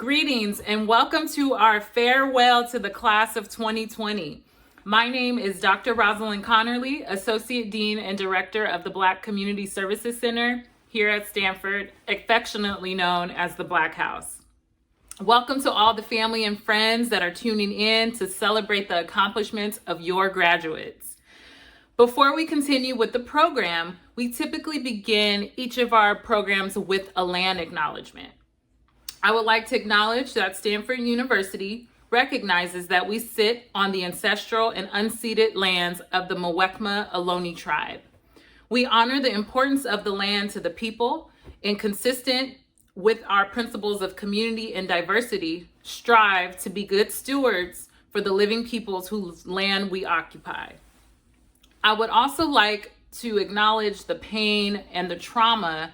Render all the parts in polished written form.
Greetings and welcome to our farewell to the class of 2020. My name is Dr. Rosalind Connerly, Associate Dean and Director of the Black Community Services Center here at Stanford, affectionately known as the Black House. Welcome to all the family and friends that are tuning in to celebrate the accomplishments of your graduates. Before we continue with the program, we typically begin each of our programs with a land acknowledgement. I would like to acknowledge that Stanford University recognizes that we sit on the ancestral and unceded lands of the Muwekma Ohlone tribe. We honor the importance of the land to the people and, consistent with our principles of community and diversity, strive to be good stewards for the living peoples whose land we occupy. I would also like to acknowledge the pain and the trauma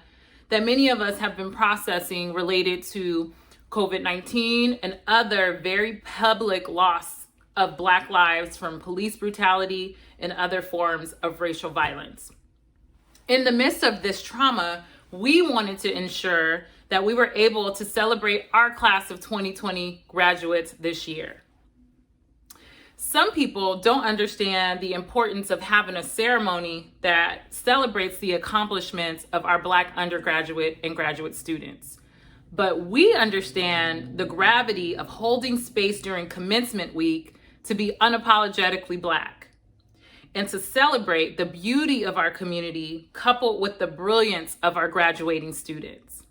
that many of us have been processing related to COVID-19 and other very public loss of Black lives from police brutality and other forms of racial violence. In the midst of this trauma, we wanted to ensure that we were able to celebrate our class of 2020 graduates this year. Some people don't understand the importance of having a ceremony that celebrates the accomplishments of our Black undergraduate and graduate students. But we understand the gravity of holding space during commencement week to be unapologetically Black and to celebrate the beauty of our community coupled with the brilliance of our graduating students.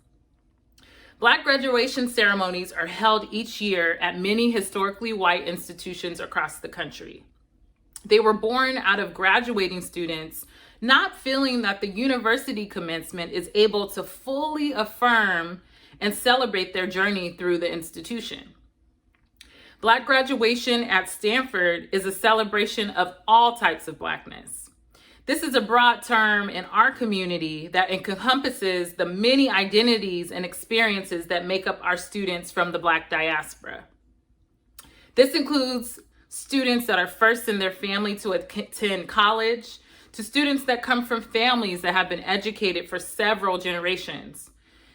Black graduation ceremonies are held each year at many historically white institutions across the country. They were born out of graduating students not feeling that the university commencement is able to fully affirm and celebrate their journey through the institution. Black graduation at Stanford is a celebration of all types of Blackness. This is a broad term in our community that encompasses the many identities and experiences that make up our students from the Black diaspora. This includes students that are first in their family to attend college, to students that come from families that have been educated for several generations.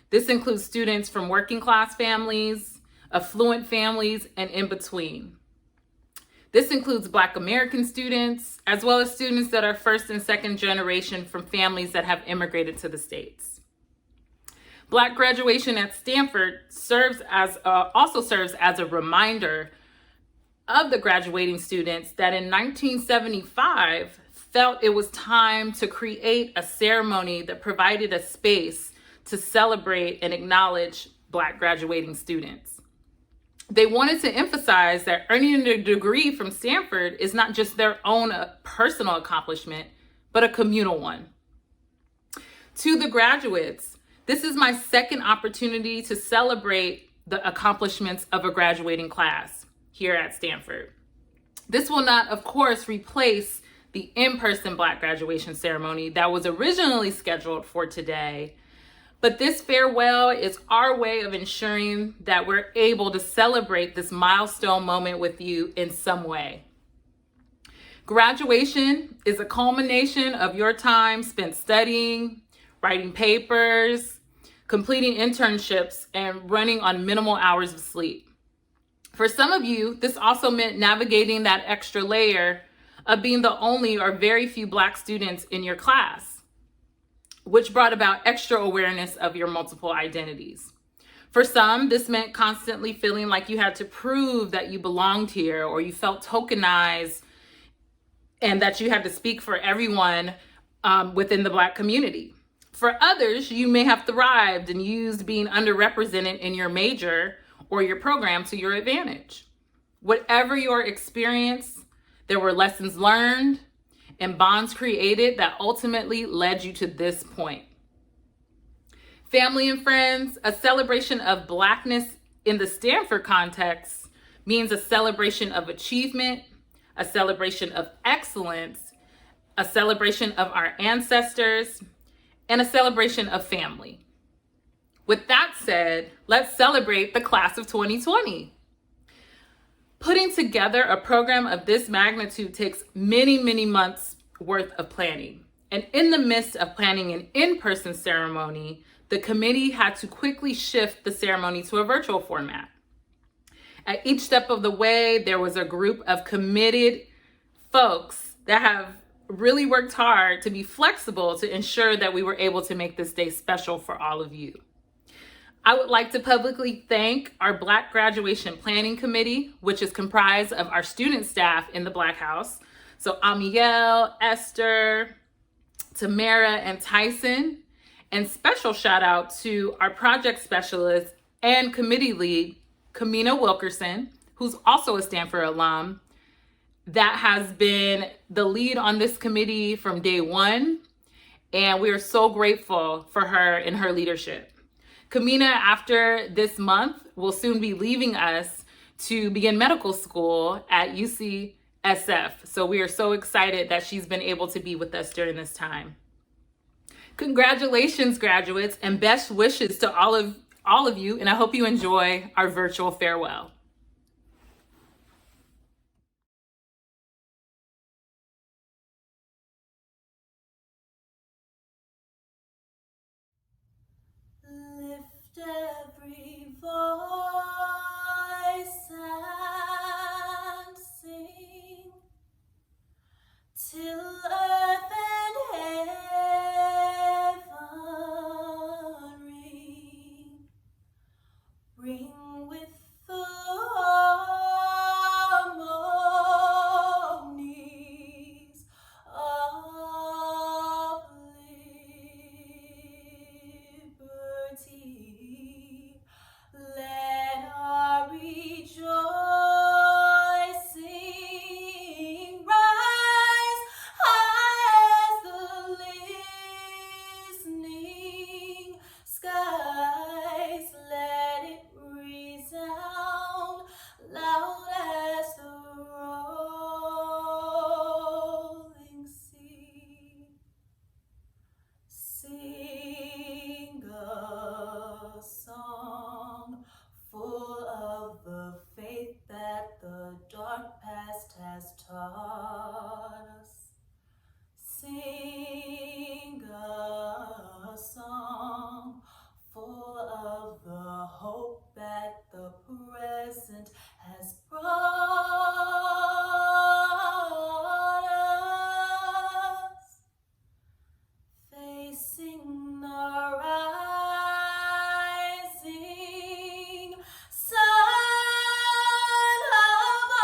This includes students from working class families, affluent families, and in between. This includes Black American students, as well as students that are first and second generation from families that have immigrated to the States. Black graduation at Stanford also serves as a reminder of the graduating students that in 1975 felt it was time to create a ceremony that provided a space to celebrate and acknowledge Black graduating students. They wanted to emphasize that earning a degree from Stanford is not just their own personal accomplishment, but a communal one. To the graduates, this is my second opportunity to celebrate the accomplishments of a graduating class here at Stanford. This will not, of course, replace the in-person Black graduation ceremony that was originally scheduled for today. But this farewell is our way of ensuring that we're able to celebrate this milestone moment with you in some way. Graduation is a culmination of your time spent studying, writing papers, completing internships, and running on minimal hours of sleep. For some of you, this also meant navigating that extra layer of being the only or very few Black students in your class, which brought about extra awareness of your multiple identities. For some, this meant constantly feeling like you had to prove that you belonged here or you felt tokenized and that you had to speak for everyone within the Black community. For others, you may have thrived and used being underrepresented in your major or your program to your advantage. Whatever your experience, there were lessons learned and bonds created that ultimately led you to this point. Family and friends, a celebration of Blackness in the Stanford context means a celebration of achievement, a celebration of excellence, a celebration of our ancestors, and a celebration of family. With that said, let's celebrate the class of 2020. Putting together a program of this magnitude takes many, many months worth of planning. And in the midst of planning an in-person ceremony, the committee had to quickly shift the ceremony to a virtual format. At each step of the way, there was a group of committed folks that have really worked hard to be flexible to ensure that we were able to make this day special for all of you. I would like to publicly thank our Black Graduation Planning Committee, which is comprised of our student staff in the Black House. So Amiel, Esther, Tamara, and Tyson. And special shout out to our project specialist and committee lead, Kamina Wilkerson, who's also a Stanford alum, that has been the lead on this committee from day one. And we are so grateful for her and her leadership. Kamina, after this month, will soon be leaving us to begin medical school at UCSF. So we are so excited that she's been able to be with us during this time. Congratulations, graduates, and best wishes to all of you, and I hope you enjoy our virtual farewell. Lift every voice and sing till earth and heaven ring with the harmonies of liberty. Let our rejoicing rise high as the listening skies. Let it resound loud as the rolling sea. Sing a song full of the faith that the dark past has taught us. Sing a song full of the hope that the present has brought us. Facing the rising sun of a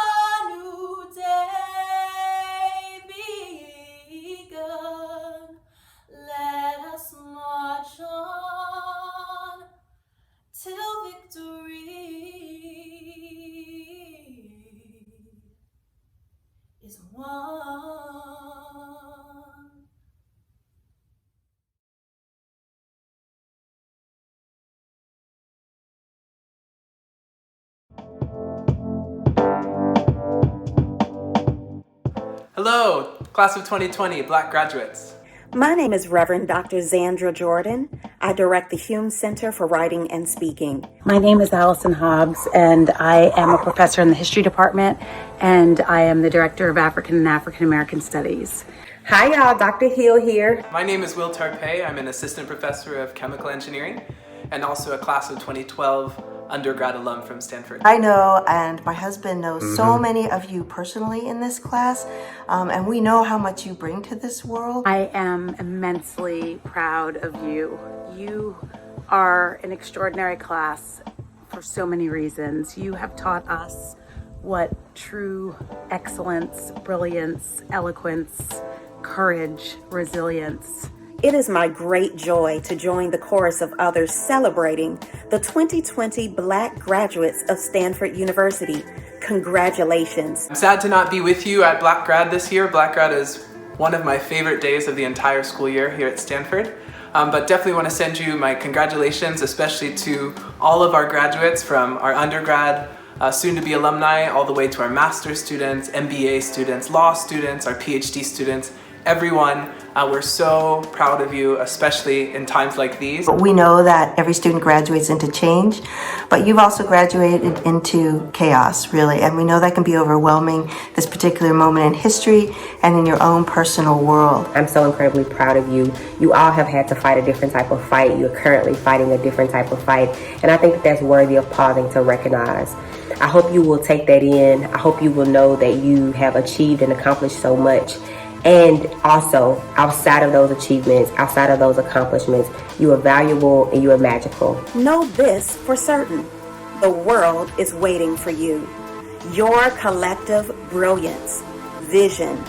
new day begun, let us march on till victory is won. Hello, class of 2020, Black graduates. My name is Reverend Dr. Zandra Jordan. I direct the Hume Center for Writing and Speaking. My name is Allison Hobbs, and I am a professor in the History Department, and I am the Director of African and African American Studies. Hi y'all, Dr. Hill here. My name is Will Tarpey. I'm an assistant professor of chemical engineering and also a class of 2012 undergrad alum from Stanford. I know, and my husband knows so many of you personally in this class, and we know how much you bring to this world. I am immensely proud of you. You are an extraordinary class for so many reasons. You have taught us what true excellence, brilliance, eloquence, courage, resilience. It is my great joy to join the chorus of others celebrating the 2020 Black graduates of Stanford University. Congratulations. I'm sad to not be with you at Black Grad this year. Black Grad is one of my favorite days of the entire school year here at Stanford. But definitely want to send you my congratulations, especially to all of our graduates from our undergrad, soon-to-be alumni, all the way to our master's students, MBA students, law students, our PhD students, everyone. We're so proud of you, especially in times like these. We know that every student graduates into change, but you've also graduated into chaos, really, and we know that can be overwhelming, this particular moment in history and in your own personal world. I'm so incredibly proud of you. You all have had to fight a different type of fight. You're currently fighting a different type of fight, and I think that that's worthy of pausing to recognize. I hope you will take that in. I hope you will know that you have achieved and accomplished so much. And also, outside of those achievements, outside of those accomplishments, you are valuable and you are magical. Know this for certain. The world is waiting for you. Your collective brilliance, vision,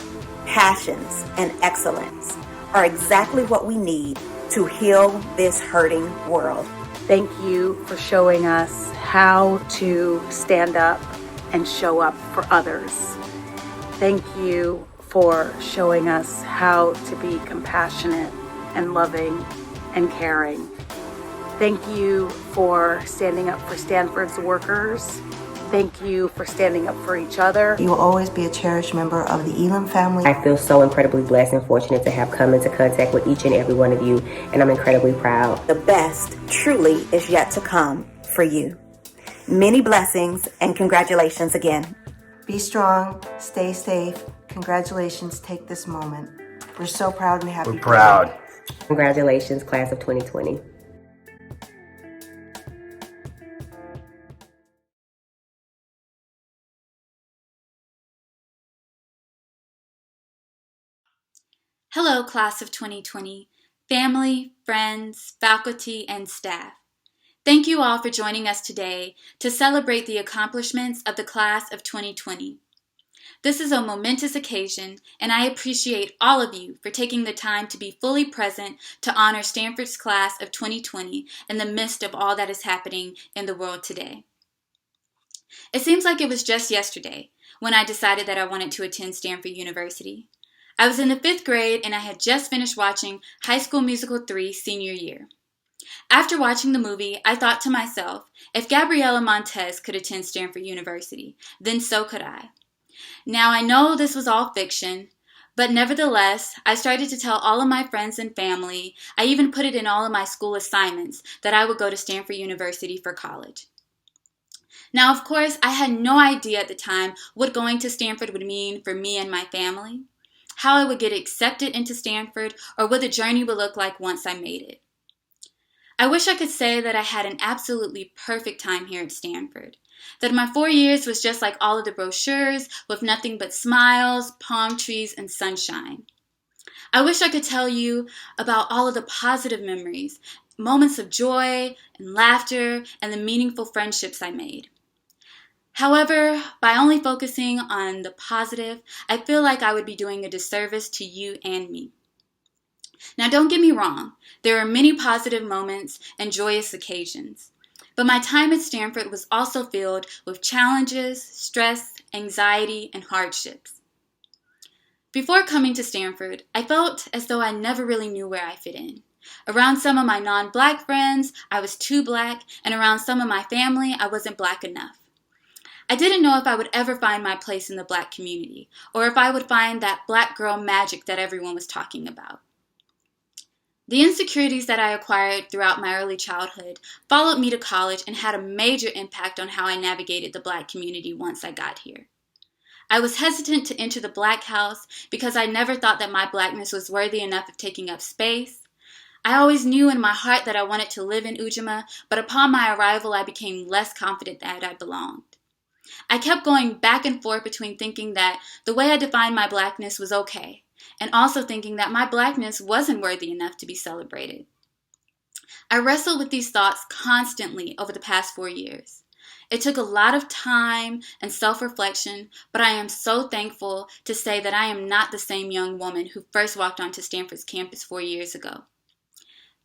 passions, and excellence are exactly what we need to heal this hurting world. Thank you for showing us how to stand up and show up for others. Thank you for showing us how to be compassionate and loving and caring. Thank you for standing up for Stanford's workers. Thank you for standing up for each other. You will always be a cherished member of the Elam family. I feel so incredibly blessed and fortunate to have come into contact with each and every one of you, and I'm incredibly proud. The best truly is yet to come for you. Many blessings and congratulations again. Be strong, stay safe. Congratulations, take this moment. We're so proud and happy. We're proud. Congratulations, class of 2020. Hello, class of 2020, family, friends, faculty, and staff. Thank you all for joining us today to celebrate the accomplishments of the class of 2020. This is a momentous occasion, and I appreciate all of you for taking the time to be fully present to honor Stanford's class of 2020 in the midst of all that is happening in the world today. It seems like it was just yesterday when I decided that I wanted to attend Stanford University. I was in the 5th grade and I had just finished watching High School Musical 3 senior year. After watching the movie, I thought to myself, if Gabriela Montez could attend Stanford University, then so could I. Now, I know this was all fiction, but nevertheless, I started to tell all of my friends and family, I even put it in all of my school assignments, that I would go to Stanford University for college. Now, of course, I had no idea at the time what going to Stanford would mean for me and my family, how I would get accepted into Stanford, or what the journey would look like once I made it. I wish I could say that I had an absolutely perfect time here at Stanford, that my 4 years was just like all of the brochures with nothing but smiles, palm trees, and sunshine. I wish I could tell you about all of the positive memories, moments of joy and laughter, and the meaningful friendships I made. However, by only focusing on the positive, I feel like I would be doing a disservice to you and me. Now, don't get me wrong, there are many positive moments and joyous occasions, but my time at Stanford was also filled with challenges, stress, anxiety, and hardships. Before coming to Stanford, I felt as though I never really knew where I fit in. Around some of my non-Black friends, I was too Black, and around some of my family, I wasn't Black enough. I didn't know if I would ever find my place in the Black community, or if I would find that Black girl magic that everyone was talking about. The insecurities that I acquired throughout my early childhood followed me to college and had a major impact on how I navigated the Black community once I got here. I was hesitant to enter the Black house because I never thought that my Blackness was worthy enough of taking up space. I always knew in my heart that I wanted to live in Ujima, but upon my arrival I became less confident that I belonged. I kept going back and forth between thinking that the way I defined my Blackness was okay, and also thinking that my Blackness wasn't worthy enough to be celebrated. I wrestled with these thoughts constantly over the past 4 years. It took a lot of time and self-reflection, but I am so thankful to say that I am not the same young woman who first walked onto Stanford's campus 4 years ago.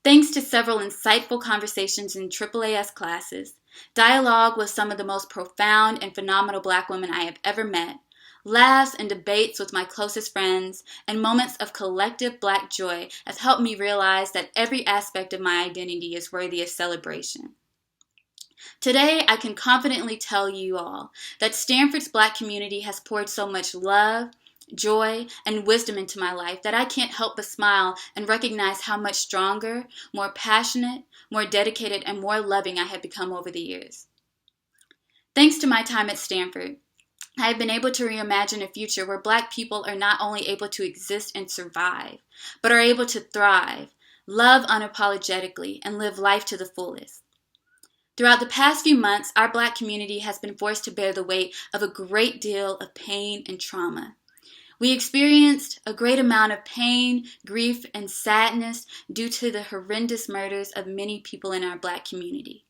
Thanks to several insightful conversations in AAAS classes, dialogue with some of the most profound and phenomenal Black women I have ever met, laughs and debates with my closest friends, and moments of collective Black joy has helped me realize that every aspect of my identity is worthy of celebration. Today, I can confidently tell you all that Stanford's Black community has poured so much love, joy, and wisdom into my life that I can't help but smile and recognize how much stronger, more passionate, more dedicated, and more loving I have become over the years. Thanks to my time at Stanford, I have been able to reimagine a future where Black people are not only able to exist and survive, but are able to thrive, love unapologetically, and live life to the fullest. Throughout the past few months, our Black community has been forced to bear the weight of a great deal of pain and trauma. We experienced a great amount of pain, grief, and sadness due to the horrendous murders of many people in our Black community.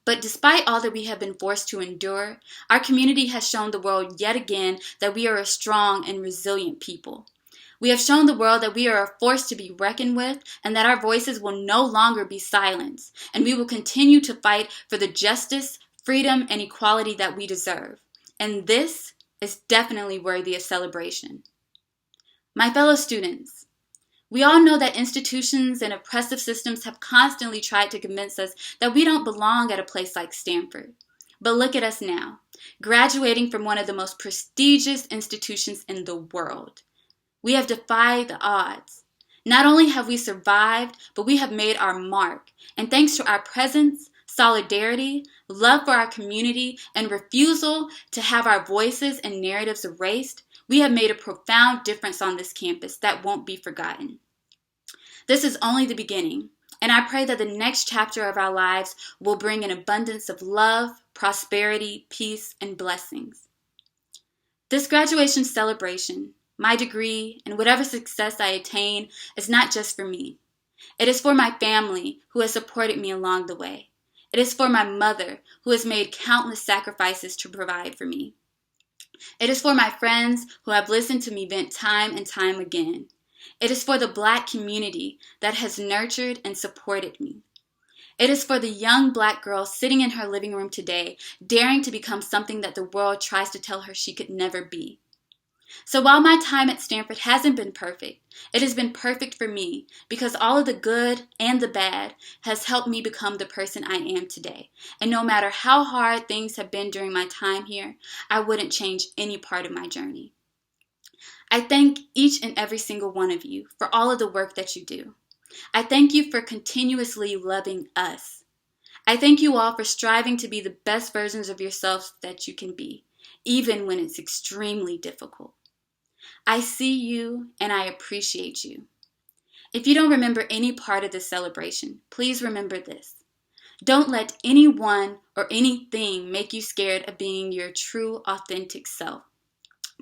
But despite all that we have been forced to endure, our community has shown the world yet again that we are a strong and resilient people. We have shown the world that we are a force to be reckoned with and that our voices will no longer be silenced, and we will continue to fight for the justice, freedom, and equality that we deserve. And this is definitely worthy of celebration. My fellow students, we all know that institutions and oppressive systems have constantly tried to convince us that we don't belong at a place like Stanford. But look at us now, graduating from one of the most prestigious institutions in the world. We have defied the odds. Not only have we survived, but we have made our mark. And thanks to our presence, solidarity, love for our community, and refusal to have our voices and narratives erased, we have made a profound difference on this campus that won't be forgotten. This is only the beginning, and I pray that the next chapter of our lives will bring an abundance of love, prosperity, peace, and blessings. This graduation celebration, my degree, and whatever success I attain is not just for me. It is for my family who has supported me along the way. It is for my mother who has made countless sacrifices to provide for me. It is for my friends who have listened to me vent time and time again. It is for the Black community that has nurtured and supported me. It is for the young Black girl sitting in her living room today, daring to become something that the world tries to tell her she could never be. So while my time at Stanford hasn't been perfect, it has been perfect for me because all of the good and the bad has helped me become the person I am today. And no matter how hard things have been during my time here, I wouldn't change any part of my journey. I thank each and every single one of you for all of the work that you do. I thank you for continuously loving us. I thank you all for striving to be the best versions of yourselves that you can be, even when it's extremely difficult. I see you and I appreciate you. If you don't remember any part of this celebration, please remember this. Don't let anyone or anything make you scared of being your true, authentic self.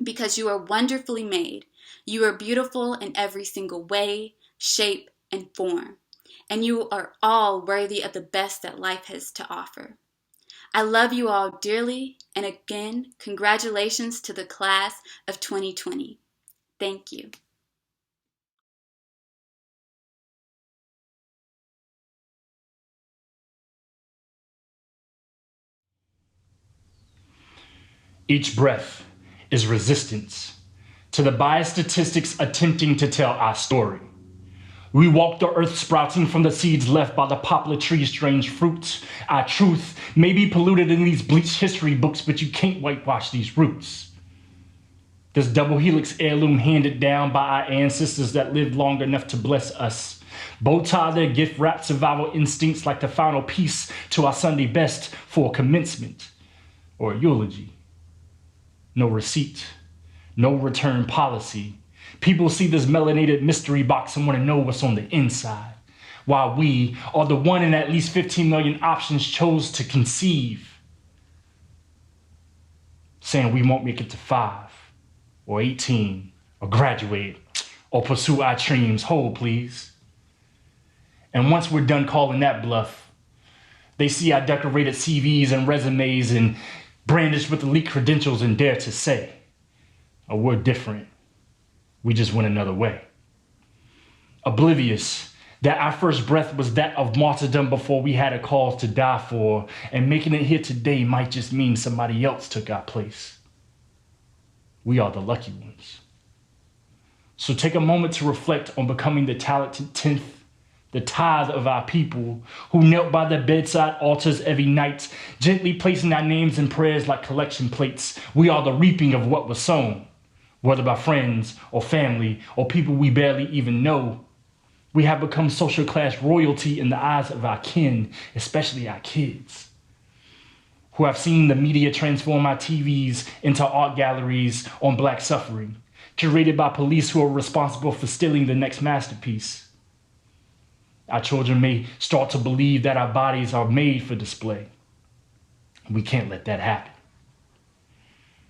Because you are wonderfully made. You are beautiful in every single way, shape, and form. And you are all worthy of the best that life has to offer. I love you all dearly, and again, congratulations to the class of 2020. Thank you. Each breath is resistance to the biased statistics attempting to tell our story. We walk the earth sprouting from the seeds left by the poplar tree's strange fruits. Our truth may be polluted in these bleached history books, but you can't whitewash these roots. This double helix heirloom handed down by our ancestors that lived long enough to bless us. Bow tie their gift-wrapped survival instincts like the final piece to our Sunday best for a commencement or a eulogy. No receipt, no return policy. People see this melanated mystery box and want to know what's on the inside, while we are the one in at least 15 million options chose to conceive, saying we won't make it to 5 or 18 or graduate or pursue our dreams. Hold, please. And once we're done calling that bluff, they see our decorated CVs and resumes and brandished with elite credentials and dare to say, oh, we're different. We just went another way. Oblivious that our first breath was that of martyrdom before we had a cause to die for, and making it here today might just mean somebody else took our place. We are the lucky ones. So take a moment to reflect on becoming the talented 10th, the tithe of our people who knelt by their bedside altars every night, gently placing our names in prayers like collection plates. We are the reaping of what was sown. whether by friends or family or people we barely even know. We have become social class royalty in the eyes of our kin, especially our kids, who have seen the media transform our TVs into art galleries on Black suffering, curated by police who are responsible for stealing the next masterpiece. Our children may start to believe that our bodies are made for display. We can't let that happen.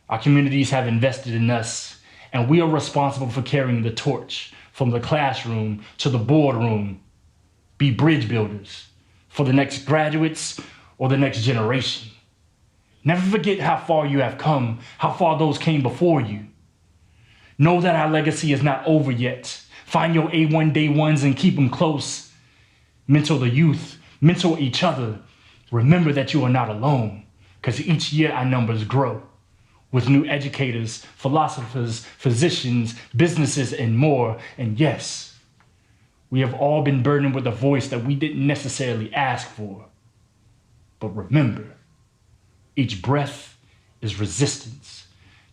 Our communities have invested in us, and we are responsible for carrying the torch from the classroom to the boardroom. Be bridge builders for the next graduates or the next generation. Never forget how far you have come, how far those came before you. Know that our legacy is not over yet. Find your A1 day ones and keep them close. Mentor the youth, mentor each other. Remember that you are not alone, because each year our numbers grow with new educators, philosophers, physicians, businesses, and more. And yes, we have all been burdened with a voice that we didn't necessarily ask for. But remember, each breath is resistance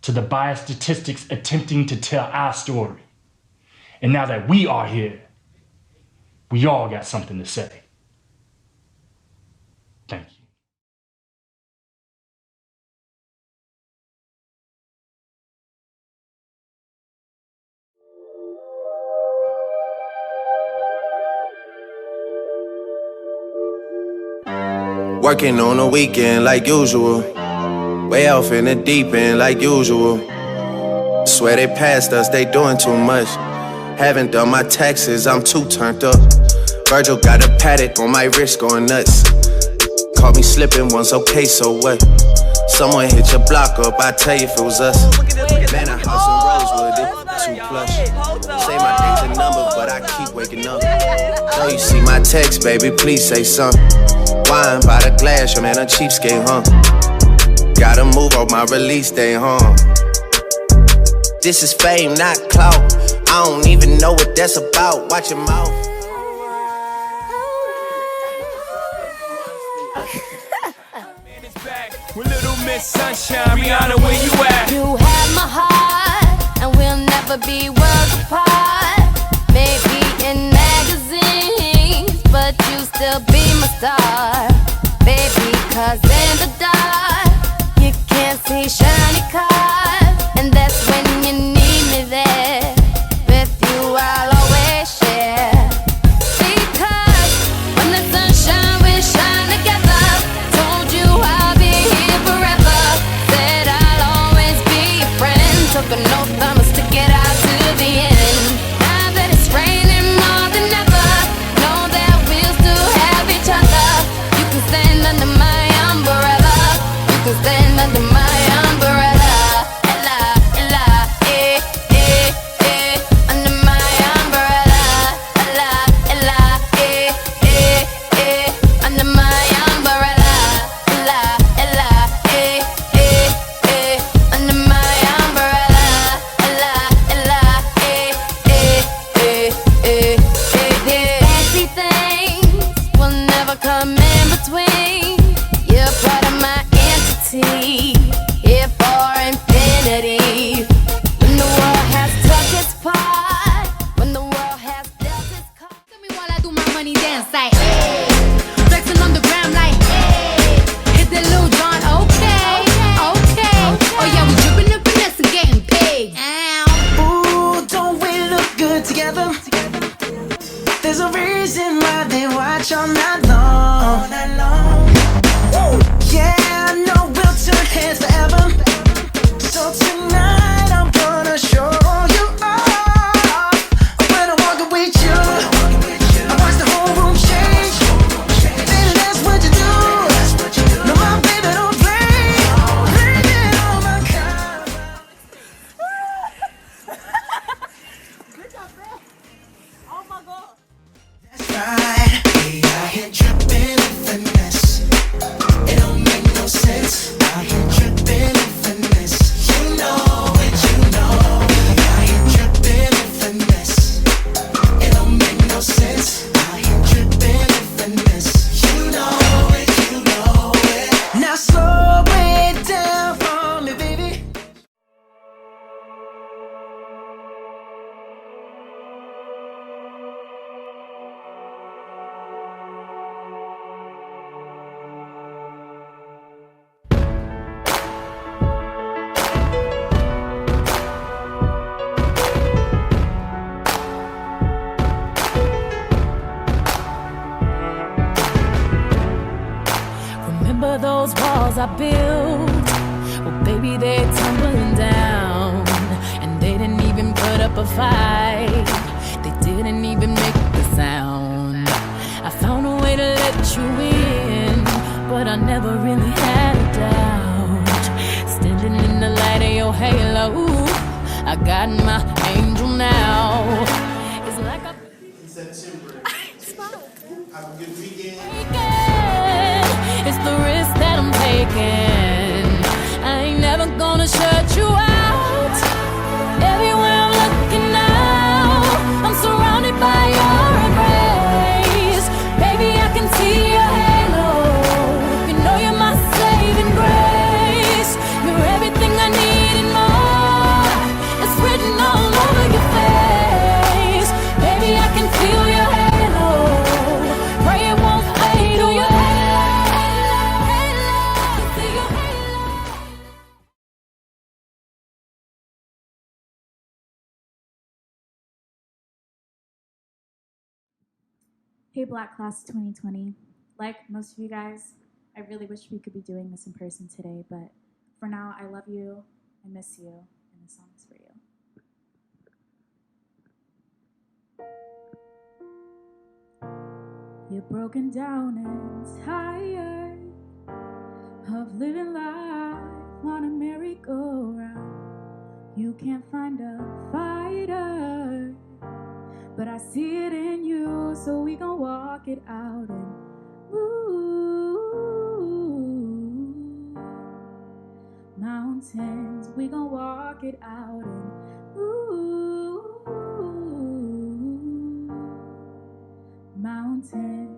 to the biased statistics attempting to tell our story. And now that we are here, we all got something to say. Thank you. Working on a weekend like usual. Way off in the deep end like usual. Swear they passed us, they doing too much. Haven't done my taxes, I'm too turned up. Virgil got a paddock on my wrist going nuts. Caught me slipping once, okay, so what? Someone hit your block up, I tell you if it was us. Man, a house in Rosewood, it too plush. Say my day's a number, but I keep waking up. So you see my text, baby, please say something. Wine by the glass, your man a cheapskate, huh? Gotta move on my release day, huh? This is fame, not clout. I don't even know what that's about. Watch your mouth. With Little Miss Sunshine, Rihanna, where you at? You have my heart, and we'll never be worlds apart. Maybe in magazines, but you still be my star, baby. 'Cause in the dark, you can't see shiny cars, and that's when you need me there. With you, I'll always share. Because when the sunshine, we shine together. Told you I'll be here forever. Said I'll always be your friend. Took an oath, I'ma stick it out to the end. Now that it's raining more than ever, know that we'll still have each other. You can stand under my umbrella. You can stand under my umbrella. Ella, Ella, eh, eh, eh. Under my umbrella. Ella, Ella, eh, eh, eh. Under my umbrella. Ella, Ella, eh, eh, eh. Under my umbrella. Ella, Ella, eh, eh, eh, eh, eh, eh. Fancy things will never come in between. You're part of my entity, here for infinity. When the world has took its part, when the world has dealt its card. Tell me while I do my money dance like, hey. Flexing on the gram like, hey. Hit that Lil Jon, okay, okay. Oh yeah, we dripping and finesse and getting paid. Ow. Ooh, don't we look good together? There's a reason why they watch all night long. Woo. Yeah, I know we'll turn heads remember those walls I built. Well, baby, they're tumbling down. And they didn't even put up a fight. They didn't even make the sound. I found a way to let you in, but I never really had a doubt. Standing in the light of your halo, I got my angel now. It's like a September. Have a good weekend. It's the risk that I'm taking. I ain't never gonna shut you out. Everywhere I'm looking now, I'm surrounded by your embrace. Baby, I can see your halo. You know you're my saving grace. You're everything I need and more. It's written all over your face. Baby, I can feel your halo. Pray it won't fade. Oh, your halo. See your halo. Hey Black Class 2020. Like most of you guys, I really wish we could be doing this in person today, but for now, I love you, I miss you, and this song is for you. You're broken down and tired of living life on a merry-go-round. You can't find a fighter, but I see it in you, so we gon' walk it out and move mountains. We gon' walk it out and move mountains.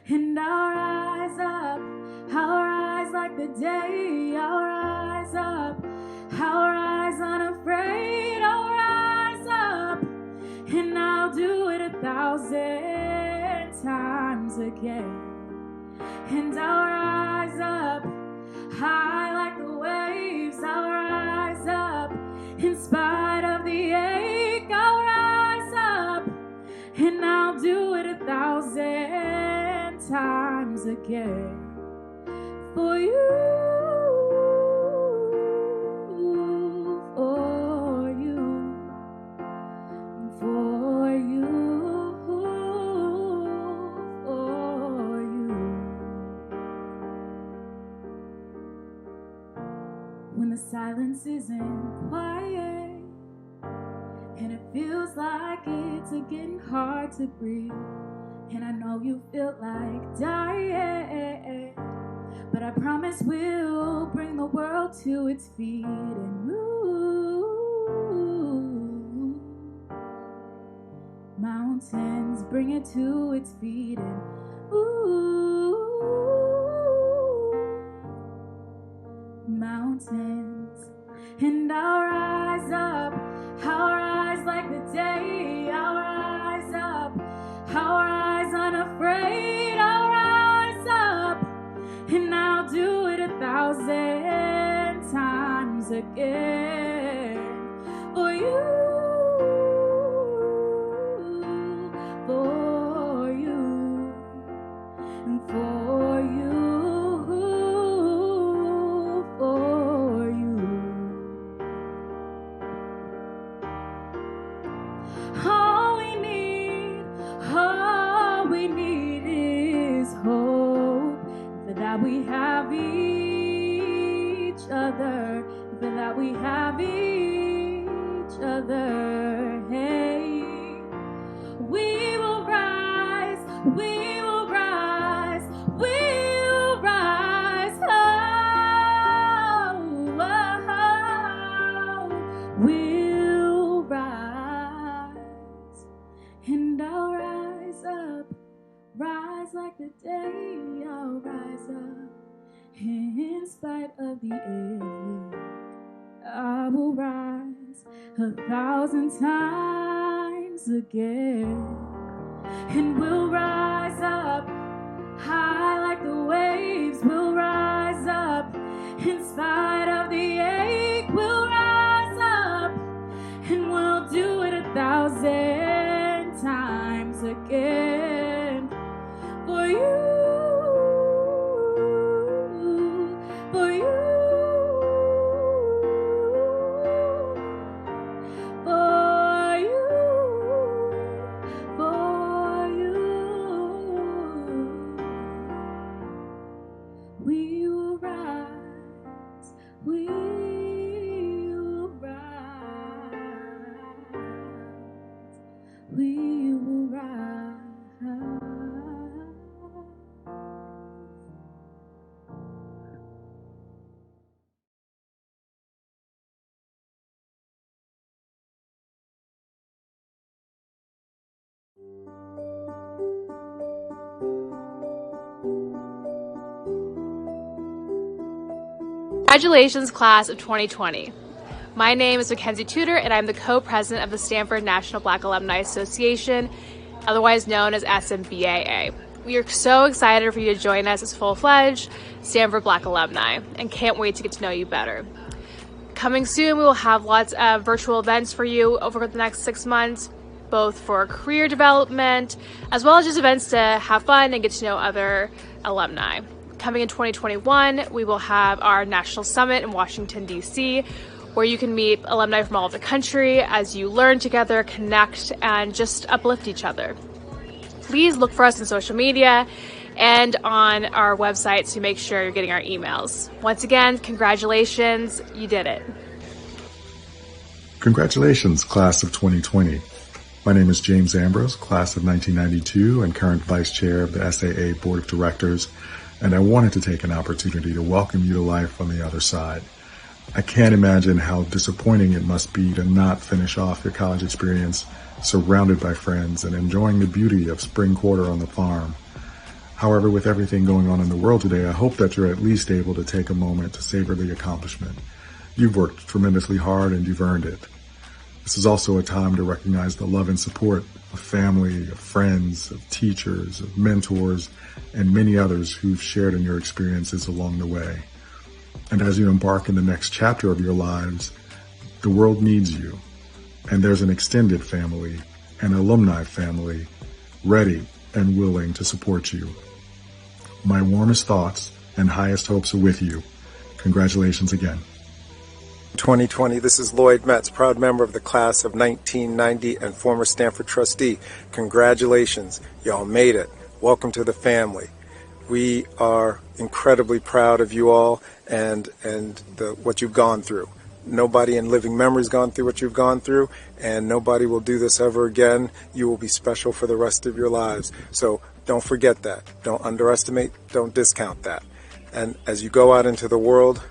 And I'll rise up, I'll rise like the day. I'll rise up, I'll rise unafraid. I'll rise up, and I'll do it 1,000 times again. And I'll rise up, high like the waves. I'll rise up, in spite of the ache. I'll rise up, and I'll do it 1,000 times again. For you. When the silence isn't quiet and it feels like it's getting hard to breathe, and I know you feel like dying, but I promise we'll bring the world to its feet and move mountains, bring it to its feet and move mountains. And I'll rise up, I'll rise like the day. I'll rise up, I'll rise unafraid. I'll rise up, and I'll do it 1,000 times again. For you, for you, and for you. We have each other, for that we have each other. Hey, we will rise, we will rise, we'll rise. We'll rise, and I'll rise up. Rise like the day, I'll rise up. In spite of the ache, I will rise 1,000 times again. And we'll rise up, high like the waves. We'll rise up, in spite of the ache. We'll rise up, and we'll do it 1,000 times again. For you, We will rise. We will rise. We will rise. Congratulations, class of 2020. My name is Mackenzie Tudor, and I'm the co-president of the Stanford National Black Alumni Association, otherwise known as SMBAA. We are so excited for you to join us as full-fledged Stanford Black alumni, and can't wait to get to know you better. Coming soon, we will have lots of virtual events for you over the next 6 months, both for career development, as well as just events to have fun and get to know other alumni. Coming in 2021, we will have our National Summit in Washington, D.C., where you can meet alumni from all over the country as you learn together, connect, and just uplift each other. Please look for us on social media and on our website to make sure you're getting our emails. Once again, congratulations, you did it. Congratulations, class of 2020. My name is James Ambrose, class of 1992 and current vice chair of the SAA Board of Directors, and I wanted to take an opportunity to welcome you to life on the other side. I can't imagine how disappointing it must be to not finish off your college experience surrounded by friends and enjoying the beauty of spring quarter on the farm. However, with everything going on in the world today, I hope that you're at least able to take a moment to savor the accomplishment. You've worked tremendously hard and you've earned it. This is also a time to recognize the love and support of family, of friends, of teachers, of mentors, and many others who've shared in your experiences along the way. And as you embark in the next chapter of your lives, the world needs you. And there's an extended family, an alumni family, ready and willing to support you. My warmest thoughts and highest hopes are with you. Congratulations again. 2020, this is Lloyd Metz, proud member of the class of 1990 and former Stanford trustee. Congratulations, y'all made it. Welcome to the family. We are incredibly proud of you all and what you've gone through. Nobody in living memory's gone through what you've gone through, and nobody will do this ever again. You will be special for the rest of your lives. So don't forget that. Don't underestimate, don't discount that. And as you go out into the world,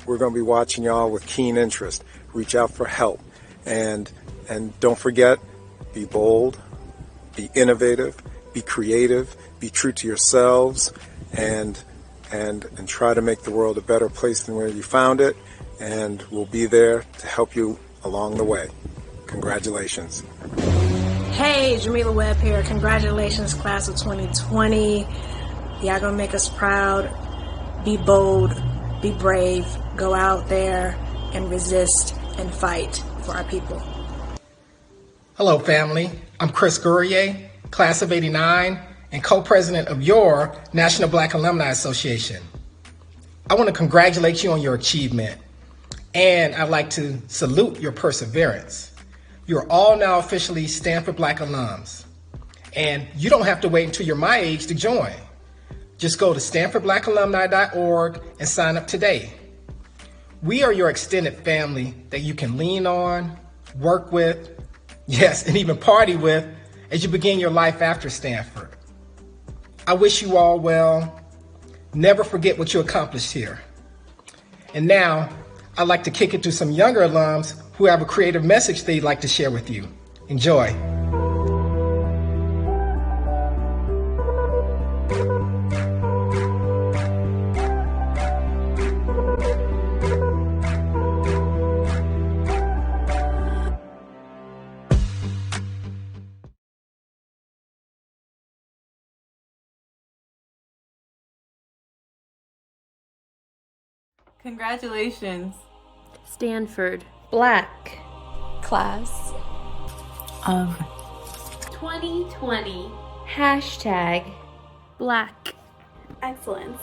we're going to be watching y'all with keen interest. Reach out for help. And don't forget, be bold, be innovative, be creative, be true to yourselves, and try to make the world a better place than where you found it. And we'll be there to help you along the way. Congratulations. Hey, Jamila Webb here. Congratulations, class of 2020. Y'all gonna make us proud. Be bold, be brave, go out there and resist and fight for our people. Hello, family. I'm Chris Gourier, class of 89 and co-president of your National Black Alumni Association. I want to congratulate you on your achievement, and I'd like to salute your perseverance. You're all now officially Stanford Black alums, and you don't have to wait until you're my age to join. Just go to stanfordblackalumni.org and sign up today. We are your extended family that you can lean on, work with, yes, and even party with as you begin your life after Stanford. I wish you all well. Never forget what you accomplished here. And now, I'd like to kick it to some younger alums who have a creative message they'd like to share with you. Enjoy. Congratulations. Stanford Black Class of 2020 Hashtag Black Excellence.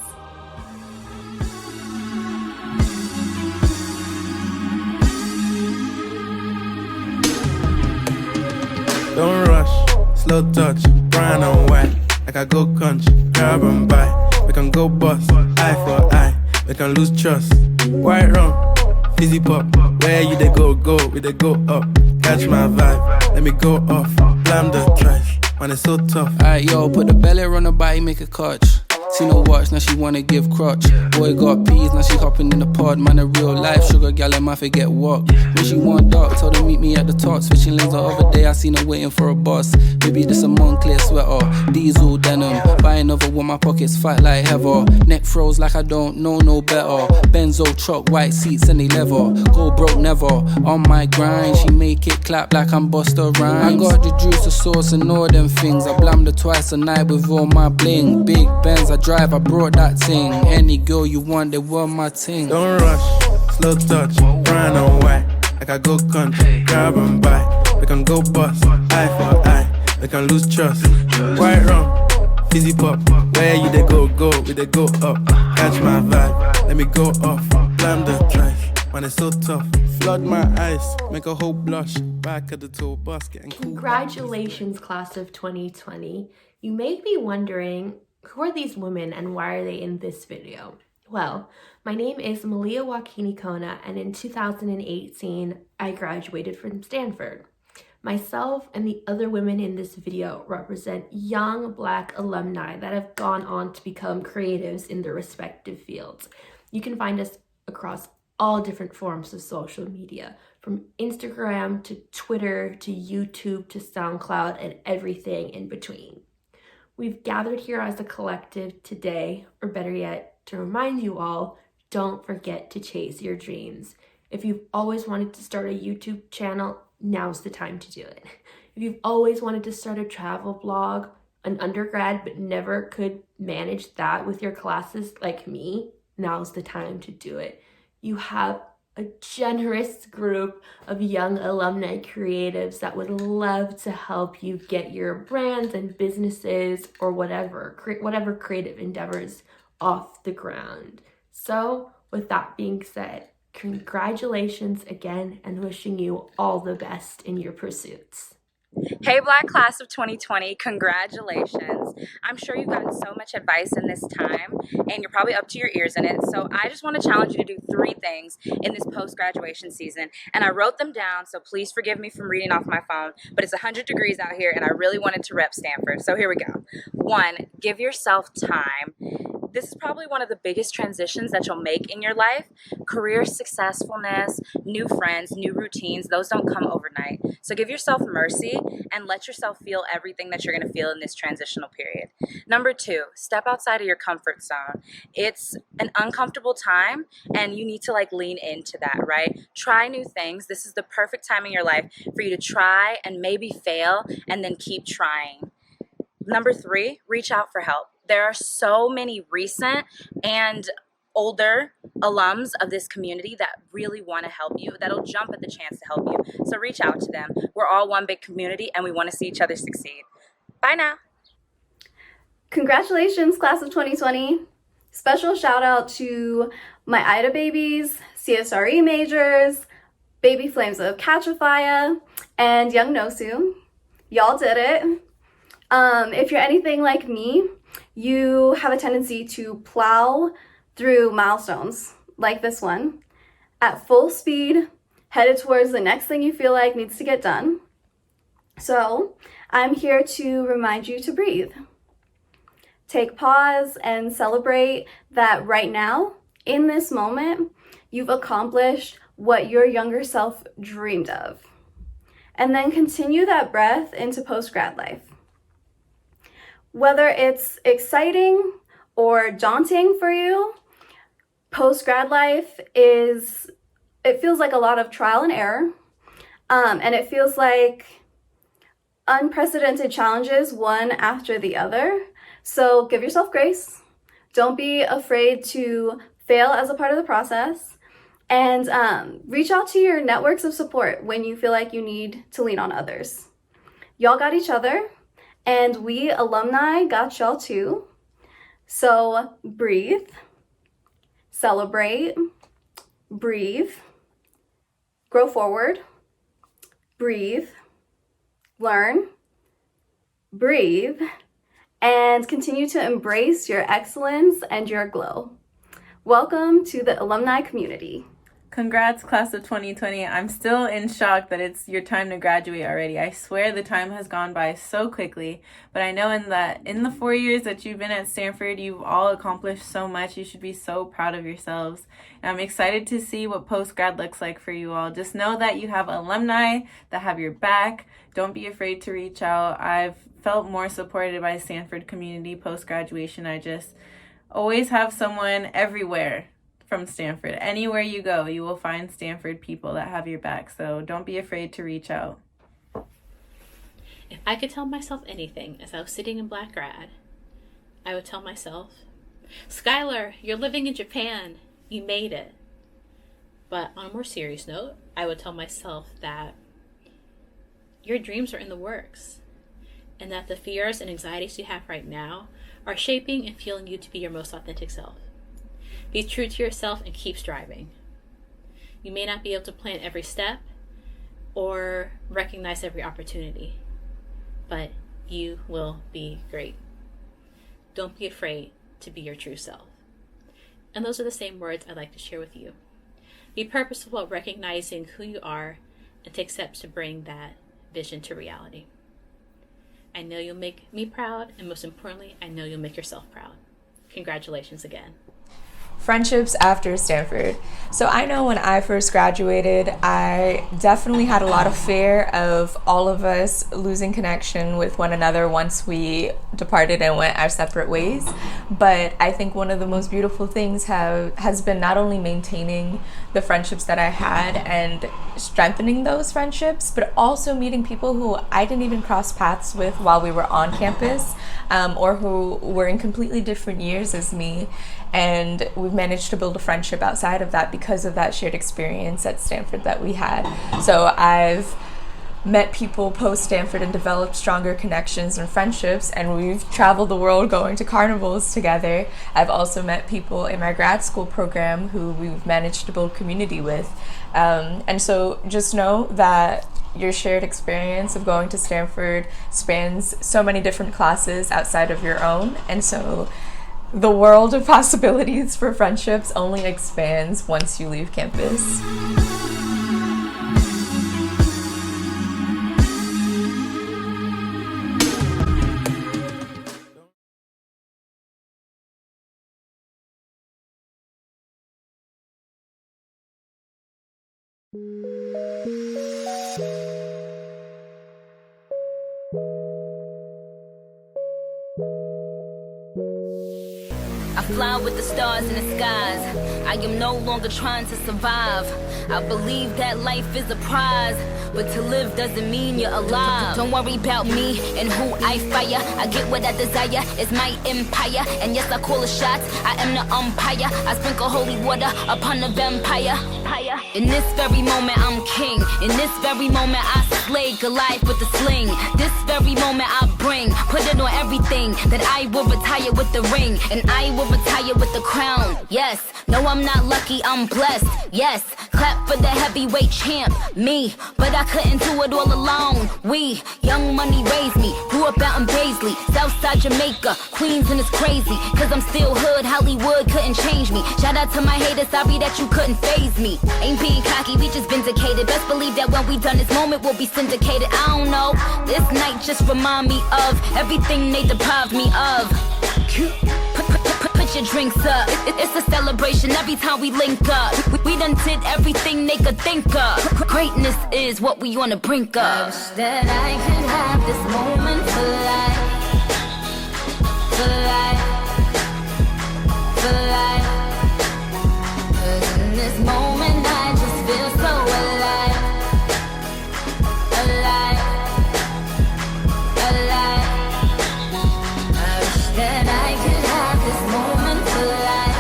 Don't rush, slow touch, brown and white. Like I go country, grab and buy. Make can go bust. Eye for eye, we can lose trust. Right wrong, fizzy pop. Where you they go, we they go up. Catch my vibe, let me go off. Blam the trash, man it's so tough. Alright yo, put the belly on her body, make a catch. Seen her watch, now she wanna give crotch. Boy got peas, now she hopping in the pod. Man a real life, sugar gal, I might forget what. When she want dark, told her meet me at the top. Switching lanes the other day, I seen her waiting for a bus. Maybe this a Moncler sweater, diesel denim. Buy another one, my pockets fat like heather. Neck froze like I don't know no better. Benzo truck, white seats and they leather. Go broke never, on my grind. She make it clap like I'm Busta Rhymes. I got the juice, the sauce and all them things. I blammed her twice a night with all my bling. Big Benz, I drive, I brought that thing. Any girl you want, they want my ting. Don't rush, slow touch, brown and white. Like I go country, grab and buy. We can go bust, eye for eye. We can lose trust. Right wrong, fizzy pop. Where you they go, we they go up. Catch my vibe, let me go off. Blam the trash, man it's so tough. Flood my eyes, make a whole blush. Back at the tour bus, getting cool. Congratulations, class of 2020. You may be wondering, who are these women and why are they in this video? Well, my name is Malia Wakini Kona, and in 2018, I graduated from Stanford. Myself and the other women in this video represent young Black alumni that have gone on to become creatives in their respective fields. You can find us across all different forms of social media, from Instagram to Twitter to YouTube to SoundCloud and everything in between. We've gathered here as a collective today, or better yet, to remind you all, don't forget to chase your dreams. If you've always wanted to start a YouTube channel, now's the time to do it. If you've always wanted to start a travel blog, an undergrad, but never could manage that with your classes like me, now's the time to do it. You have a generous group of young alumni creatives that would love to help you get your brands and businesses or whatever creative endeavors off the ground. So with that being said, congratulations again and wishing you all the best in your pursuits. Hey Black class of 2020, congratulations. I'm sure you've gotten so much advice in this time and you're probably up to your ears in it. So I just want to challenge you to do 3 things in this post-graduation season. And I wrote them down, so please forgive me from reading off my phone, but it's 100 degrees out here and I really wanted to rep Stanford. So here we go. 1, give yourself time. This is probably one of the biggest transitions that you'll make in your life. Career successfulness, new friends, new routines, those don't come overnight. So give yourself mercy and let yourself feel everything that you're going to feel in this transitional period. Number 2, step outside of your comfort zone. It's an uncomfortable time and you need to lean into that, right? Try new things. This is the perfect time in your life for you to try and maybe fail and then keep trying. Number 3, reach out for help. There are so many recent and older alums of this community that really want to help you, that'll jump at the chance to help you. So reach out to them. We're all one big community and we want to see each other succeed. Bye now. Congratulations, class of 2020. Special shout out to my IDA babies, CSRE majors, Baby Flames of Catchafaya, and Young Nosu. Y'all did it. If you're anything like me, you have a tendency to plow through milestones like this one at full speed, headed towards the next thing you feel like needs to get done. So I'm here to remind you to breathe. Take pause and celebrate that right now, in this moment, you've accomplished what your younger self dreamed of. And then continue that breath into post-grad life. Whether it's exciting or daunting for you, post-grad life it feels like a lot of trial and error, and it feels like unprecedented challenges one after the other. So give yourself grace. Don't be afraid to fail as a part of the process, and reach out to your networks of support when you feel like you need to lean on others. Y'all got each other. And we alumni got y'all too. So breathe, celebrate, breathe, grow forward, breathe, learn, breathe, and continue to embrace your excellence and your glow. Welcome to the alumni community. Congrats, class of 2020. I'm still in shock that it's your time to graduate already. I swear the time has gone by so quickly, but I know in the 4 years that you've been at Stanford, you've all accomplished so much. You should be so proud of yourselves. And I'm excited to see what post-grad looks like for you all. Just know that you have alumni that have your back. Don't be afraid to reach out. I've felt more supported by the Stanford community post-graduation. I just always have someone everywhere from Stanford. Anywhere you go, you will find Stanford people that have your back. So don't be afraid to reach out. If I could tell myself anything as I was sitting in Black Grad, I would tell myself, Skylar, you're living in Japan. You made it. But on a more serious note, I would tell myself that your dreams are in the works, and that the fears and anxieties you have right now are shaping and fueling you to be your most authentic self. Be true to yourself and keep striving. You may not be able to plan every step or recognize every opportunity, but you will be great. Don't be afraid to be your true self. And those are the same words I'd like to share with you. Be purposeful about recognizing who you are and take steps to bring that vision to reality. I know you'll make me proud, and most importantly, I know you'll make yourself proud. Congratulations again. Friendships after Stanford. So I know when I first graduated, I definitely had a lot of fear of all of us losing connection with one another once we departed and went our separate ways. But I think one of the most beautiful things has been not only maintaining the friendships that I had and strengthening those friendships, but also meeting people who I didn't even cross paths with while we were on campus, or who were in completely different years as me. And we've managed to build a friendship outside of that because of that shared experience at Stanford that we had. So I've met people post-Stanford and developed stronger connections and friendships, and we've traveled the world going to carnivals together. I've also met people in my grad school program who we've managed to build community with. And so just know that your shared experience of going to Stanford spans so many different classes outside of your own, and so the world of possibilities for friendships only expands once you leave campus. I fly with the stars in the skies. I am no longer trying to survive. I believe that life is a prize, but to live doesn't mean you're alive. Don't worry about me and who I fire. I get what I desire, it's my empire. And yes, I call the shots, I am the umpire. I sprinkle holy water upon the vampire. In this very moment I'm king. In this very moment I slay Goliath with the sling. This very moment I bring, put it on everything, that I will retire with the ring, and I will retire with the crown. Yes, no, I'm not lucky, I'm blessed. Yes, clap for the heavyweight champ, me. But I couldn't do it all alone. We, young money raised me, grew up out in Paisley, Southside Jamaica, Queens, and it's crazy, cause I'm still hood, Hollywood couldn't change me. Shout out to my haters, sorry that you couldn't faze me. Ain't being cocky, we just vindicated. Best believe that when we done this moment, we'll be syndicated. I don't know, this night just remind me of everything they deprived me of. Put your drinks up, it's a celebration every time we link up. We done did everything they could think of. Greatness is what we on the brink of. I wish that I could have this moment for life. For life. For life. 'Cause in this moment I just feel so alive. Alive. Alive. I wish that I could have this moment for life.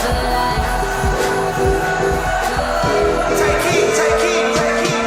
For life. Take it, take it, take it.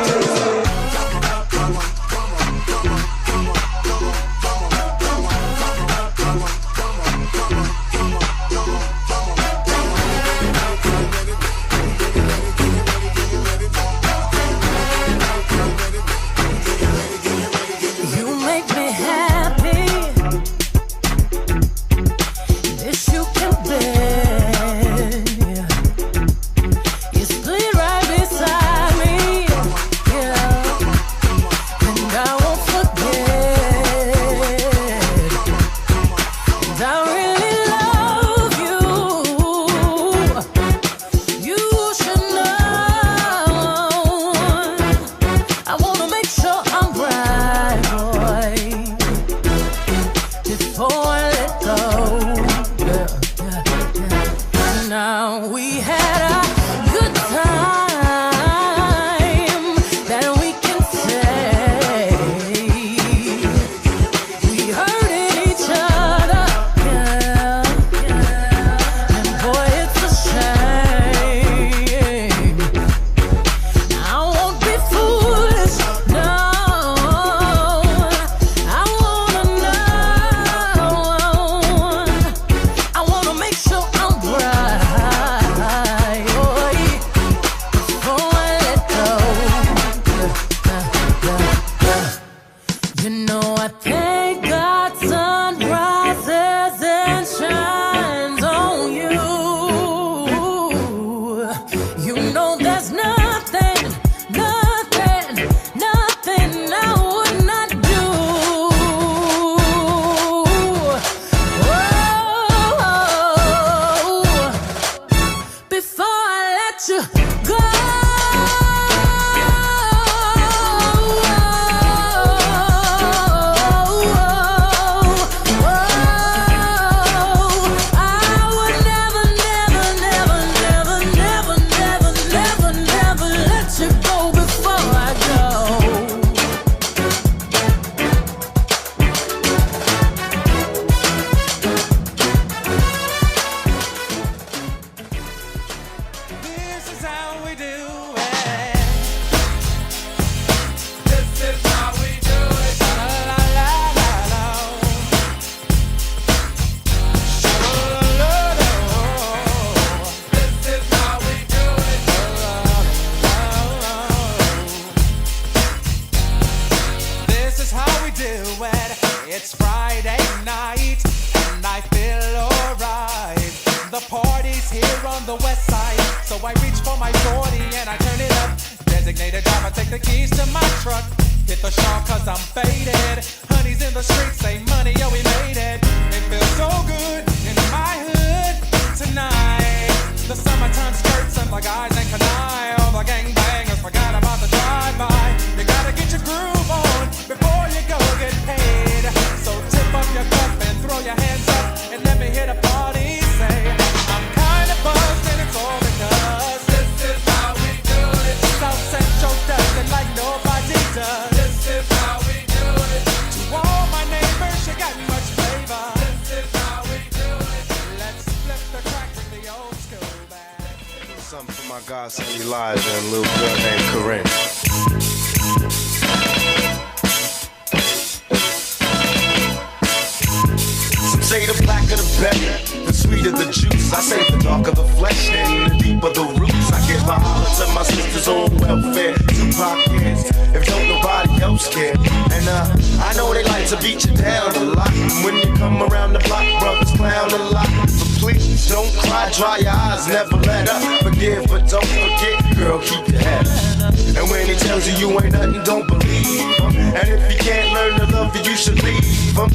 on the west side. So I reach for my 40 and I turn it up. Designated driver, take the keys to my truck. Hit the shop cause I'm faded. Honey's in the streets, say money, yo, we made it. It feels so good in my hood tonight. The summertime skirts and the guys ain't canine. All the gangbangers forgot about the drive-by. You gotta get your groove on before you go get paid. So tip up your cup and throw your hands up and let me hit a party. Say, I'm kinda buzzed and it's all because this is how we do it. South Central does it like nobody does. This is how we do it. To all my neighbors, you got much flavor. This is how we do it. Let's flip the track with the old school band. Something for my godson Elijah and a little girl named Corinne. Some say the blacker the better, the sweeter the juice. I say the darker the flesh and the deeper the roots. I give my holler to my sisters on welfare. Tupac kids, if don't nobody else care. And I know they like to beat you down a lot. And when you come around the block, brothers clown a lot. But please don't cry, dry your eyes, never let up. Forgive but don't forget, girl, keep your head up. And when he tells you you ain't nothing, don't believe him. And if he can't learn to love you, you should leave him.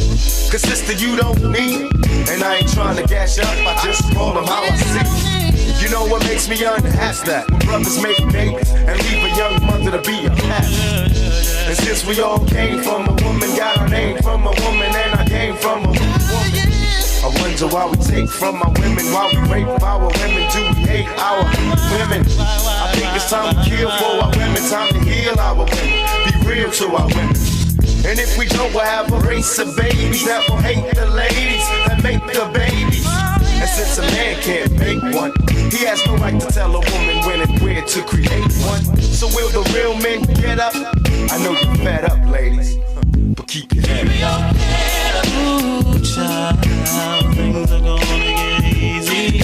Cause sister, you don't need him. And I ain't trying to gash up, I just call him how I see. You know what makes me unhappy? That when brothers make babies and leave a young mother to be a pastor. And since we all came from a woman, got our name from a woman, and I came from a woman. I wonder why we take from our women, why we rape our women, do we hate our women? I think it's time to kill for our women, time to heal our women, be real to our women. And if we don't, we'll have a race of babies that will hate the ladies that make the babies. And since a man can't make one, he has no right to tell a woman when and where to create one. So will the real men get up? I know you're fed up, ladies, but keep your head up. Ooh, child, things are gonna get easy. Ooh,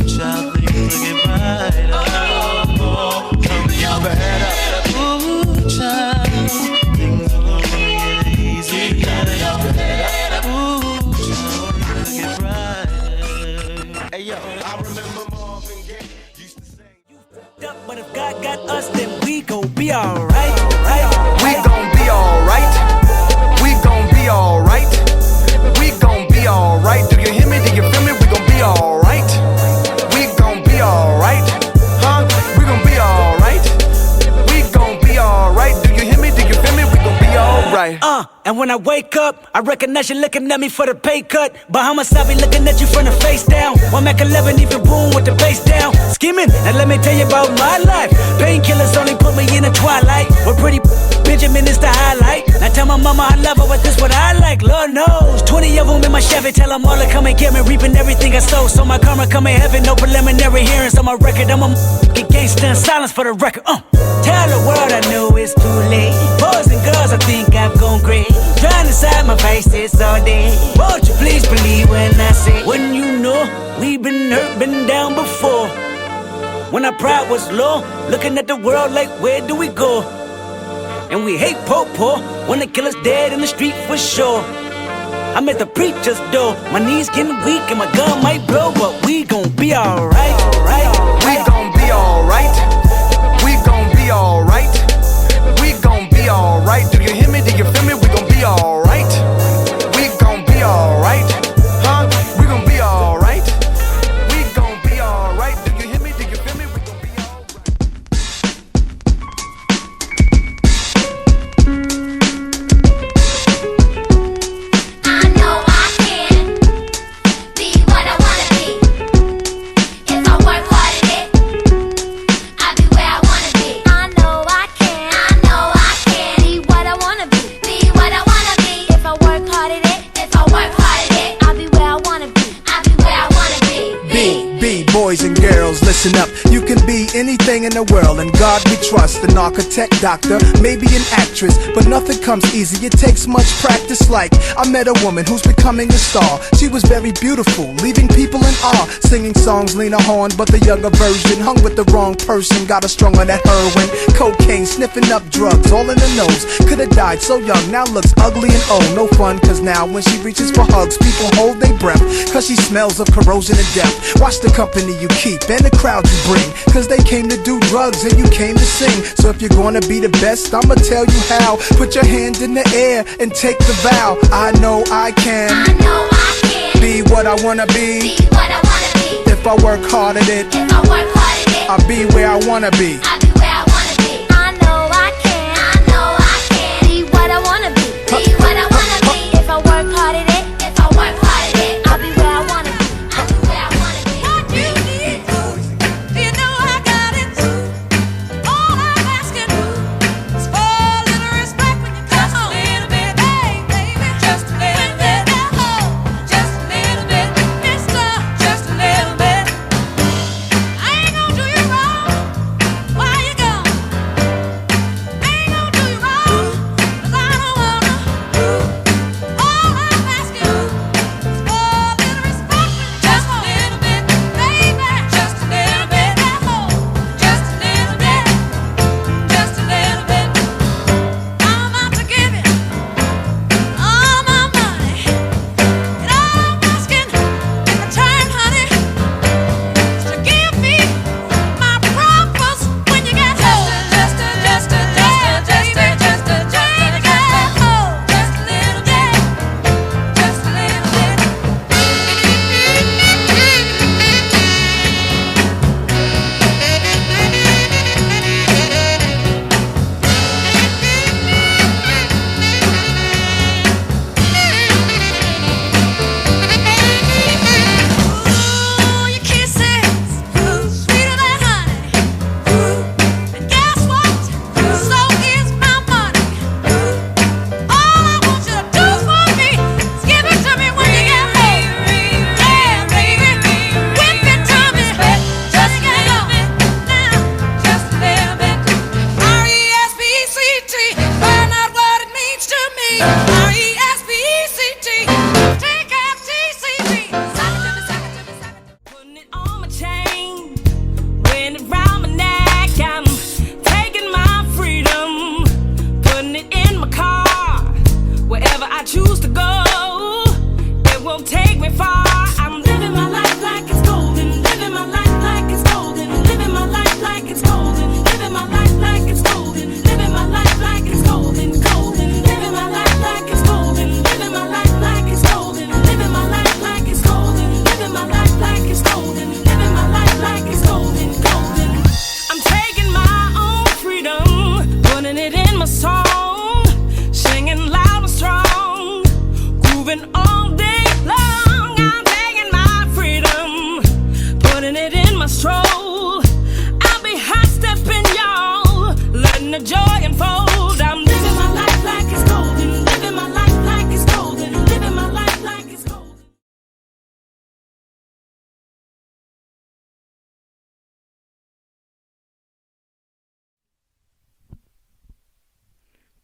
child, things will get brighter. Oh, come your head up. Ooh, child, things are gonna get easy. Ooh, child, things will get brighter. Hey yo, I remember Marvin Gaye used to sing. But if God got us, then we gon' be alright. We gon' be alright. We gon' be alright. We gon' be alright. Do you hear me? Do you feel me? We gon' be alright. We gon' be alright. Huh? We gon' be alright. We gon' be alright. Do you hear me? Do you feel me? We gon' be alright. And when I wake up, I recognize you looking at me for the pay cut. Bahamas, I be looking at you from the face down. One Mac 11, even boom with the bass down. Scheming, now let me tell you about my life. Painkillers only put me in the twilight. We're pretty Benjamin is the highlight. Now tell my mama I love her, but this what I like. Lord knows, 20 of them in my Chevy. Tell them all to come and get me, reaping everything I sow. So my karma come in heaven, no preliminary hearings on my record. I'm a gangster in silence for the record. Tell the world I know it's too late. Boys and girls, I think I've gone great. Trying to side my faces all day. Won't you please believe when I say, when you know we've been hurt, been down before. When our pride was low, looking at the world like where do we go? And we hate po-po when they kill us dead in the street for sure. I'm at the preacher's door, my knees getting weak and my gun might blow, but we gon' be alright. We gon' be alright. We gon' be alright. We gon' be alright. Do you hear me? Do you feel me? We gon' be alright. We gon' be alright. Huh? We gon' be alright. We gon' be alright. Do you hear me? Do you feel me? We gon' be alright. I know I can be what I wanna be. If I work hard at it, I'll be where I wanna be. I know I can be what I wanna be. Be what I wanna be. If I work hard at it, I'll be where I wanna be. I'll be where I wanna be. B, boys and girls, listen up. You can be anything in the world, and God we trust. An architect, doctor, maybe an actress, but nothing comes easy, it takes much practice. Like, I met a woman who's becoming a star. She was very beautiful, leaving people in awe, singing songs Lena Horne, but the younger version. Hung with the wrong person, got her strung on that heroin, cocaine, sniffing up drugs, all in the nose. Could've died so young, now looks ugly and old. No fun, cause now when she reaches for hugs, people hold their breath, cause she smells of corrosion and death. Watch the company you keep and the crowd you bring, cause they came to do drugs and you came to sing. So if you're gonna be the best, I'ma tell you how. Put your hand in the air and take the vow. I know I can, be what I wanna be. If I work hard at it, I'll be where I wanna be. I know I can, be what I wanna be. If I work hard at it, I'll be where I wanna be. What you need, you know I got it. All I'm asking is for a little respect when you come home. Just a little bit, hey baby, just a little bit. Just a little bit, mister, just a little bit. I ain't gonna do you wrong while you gone. I ain't gonna do you wrong, 'cause I don't wanna. All I'm asking is for a little respect when you come home. Just a little bit, baby, just a little bit. Just a little bit, just a little bit. I'm out to give you all my money, and all I'm asking in return, honey, is to give me my promise when you get home. Just a little bit, just a little bit, just a little bit. Ooh, your kisses, sweeter than honey. And guess what? So is my money. All I want you to do for me is give it to me when you get home. Yeah, baby, whip it to me. Just a little bit now, just a little bit. R-E-S-P-E-C-T, find out what it means to me. R-E-S-P-E-C-T, T-K-F-T-C-T. Putting it on my chain, wearing it round my neck. I'm taking my freedom, putting it in my car. Wherever I choose to go, it won't take me far. I'm living my life like it's golden, living my life like it's golden, living my life like it's golden, living my life like it's golden, living my life like it's golden, golden, living my life like it's golden, living my life like it's golden, living my life like it's golden, living my life like it's golden, living my life like it's golden, golden. I'm taking my own freedom, putting it in my song, singing loud and strong, grooving all day long. I'm taking my freedom, putting it in my stroll. I'll be hot stepping, y'all, letting the joy unfold. I'm living my life like it's golden, living my life like it's golden, living my life like it's golden.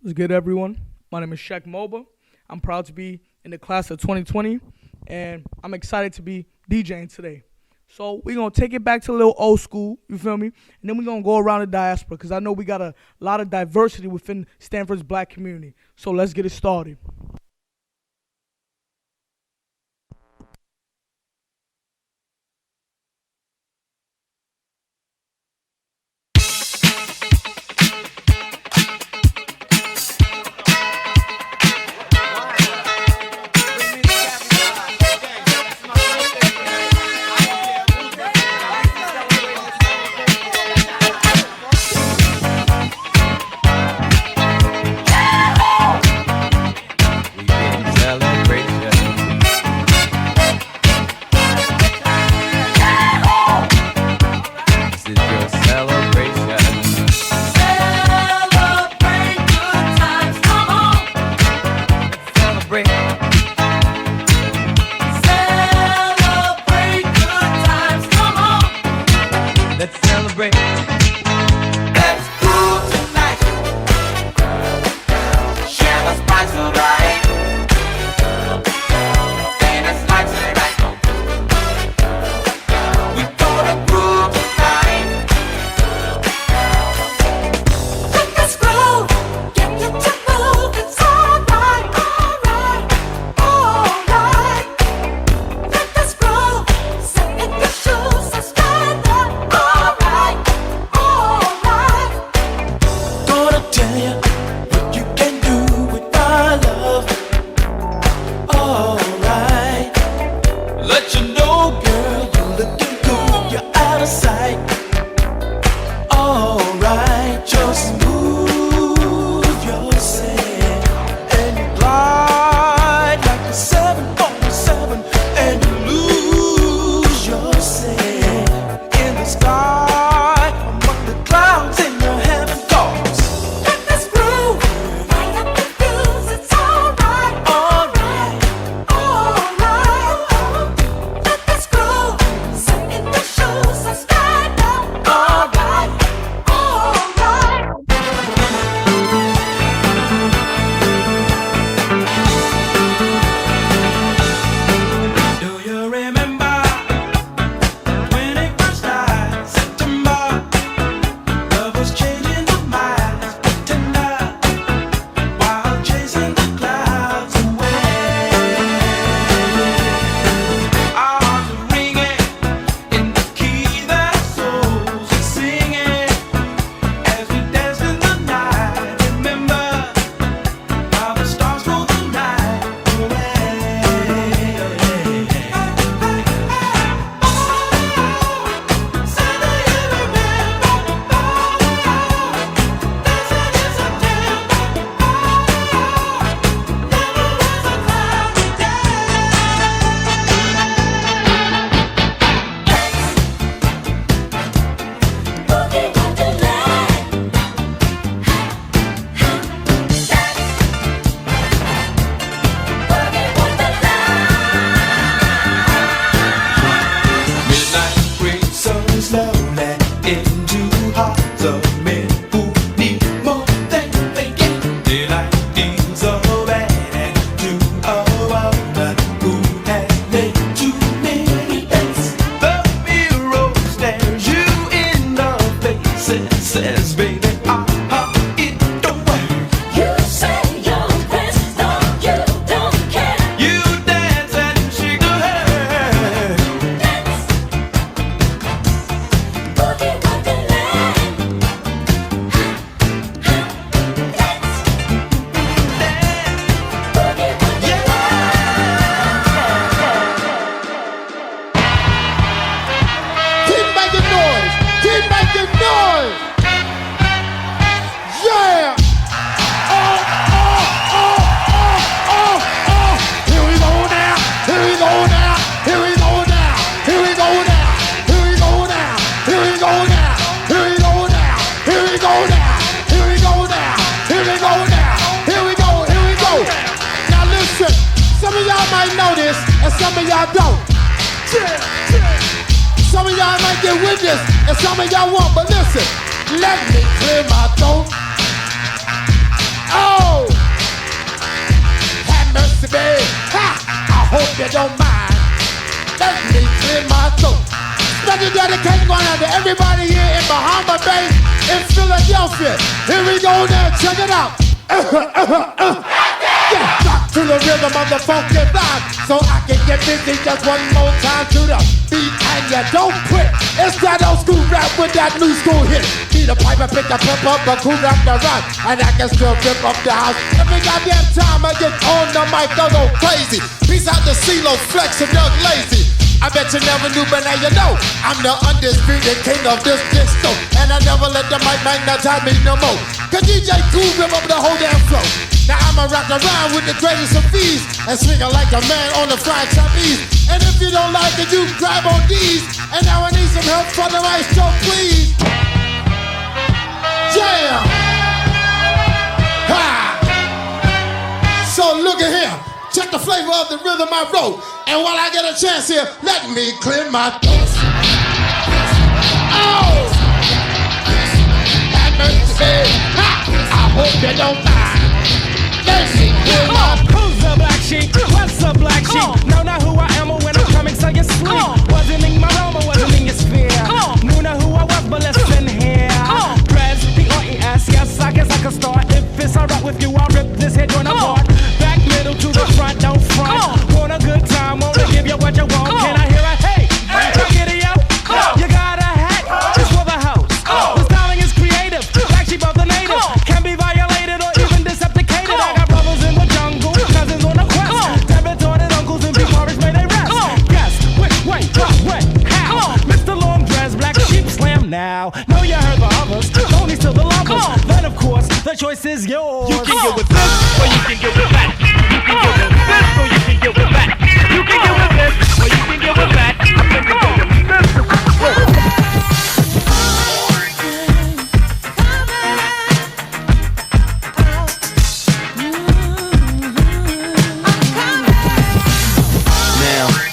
What's good, everyone? My name is Shek Moba. I'm proud to be in the class of 2020, and I'm excited to be DJing today. So we're going to take it back to a little old school, you feel me? And then we're going to go around the diaspora, because I know we got a lot of diversity within Stanford's black community. So let's get it started. Some of y'all might get with this, and some of y'all won't, but listen. Let me clear my throat. Oh! Have mercy, babe. Ha! I hope you don't mind. Let me clear my throat. Special dedication going out to everybody here in Bahama Bay, in Philadelphia. Here we go now, check it out. Yeah, rock to the rhythm of the funky vibe, so I can get busy just one more time to the beat, and you don't quit. It's that old school rap with that new school hit. Need a pipe and pick a pep up, a cool rap the run, and I can still rip up the house. Every goddamn time I get on the mic, I go crazy. Peace out to CeeLo, Flex, and Doug Lazy. I bet you never knew, but now you know I'm the undisputed king of this disco, and I never let the mic magnetize me no more. Cause DJ Cool rip up the whole damn flow. Now I'ma rock around with the greatest of ease and swing like a man on the flying trapeze. And if you don't like it, you grab on these. And now I need some help from the maestro, please. Jam! Ha! So look at here. Check the flavor of the rhythm I wrote. And while I get a chance here, let me clear my throat. Oh! Have mercy, babe. Ha! I hope you don't mind. Who's the black sheep? What's the black sheep? Know not who I am or when I'm coming, so you sleep. Wasn't in my realm or wasn't in your sphere. Knew not who I was, but listen here. Press P-R-E-S, yes, I guess I can start. If it's alright with you, I'll rip this head joint apart. Back middle to the front, don't front. Want a good time, wanna give you what you want. Can I hear a hey? Get it out? You got a hat, just for the house. The styling is creative, black sheep of the native. Can be violated or even decepticated. I got brothers in the jungle, cousins on the quest. Debit-ordered uncles and big porridge may they rest. Guess which way, what, when, how? Mr. Long Dress, black sheep slam now. Know you heard the others, Tony's to the lovers. Then of course, the choice is yours. You can get with this, or you can get with that. You can get with this, or you can get with that. You can get with this, or you can get with that. I think you get with this.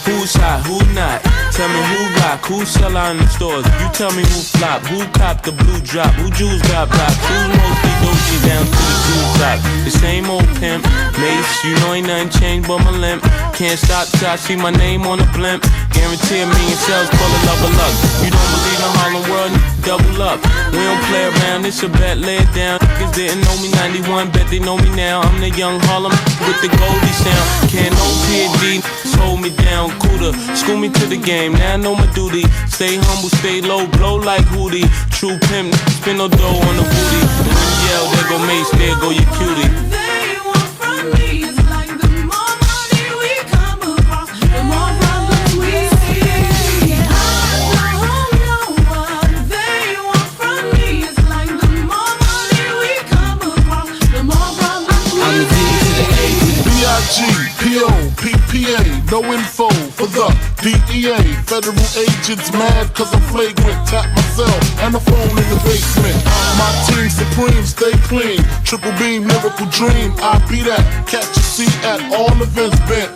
Who's hot, who not? Tell me who rock, who sell out in the stores. You tell me who flop, who cop the blue drop, who jewels got blocks, who's mostly Dolce down to the blue top. The same old pimp, Mace, you know ain't nothing changed but my limp. Can't stop till I see my name on a blimp. Guarantee a million sales, call it love or luck. You don't believe in Harlem World, double up. We don't play around, it's a bet, lay it down. Niggas didn't know me 91, bet they know me now. I'm the young Harlem with the Goldie sound. Can't no PD, hold me down, cooler. School me to the game, now I know my duty. Stay humble, stay low, blow like Hootie. True pimp, spin no dough on the booty. And when you yell, there go Mace, there go your cutie. They want from me is like the more money we come across, the more problems we see. I don't know what they want from me is like the more money we come across, the more problems we see. I'm the D to the A to the B-I-G, P-O, P-P-A, no info for the DEA. Federal agents mad cause I'm flagrant. Tap myself and the phone in the basement. My team supreme, stay clean. Triple beam, miracle dream. I be that. Catch a seat at all events bent.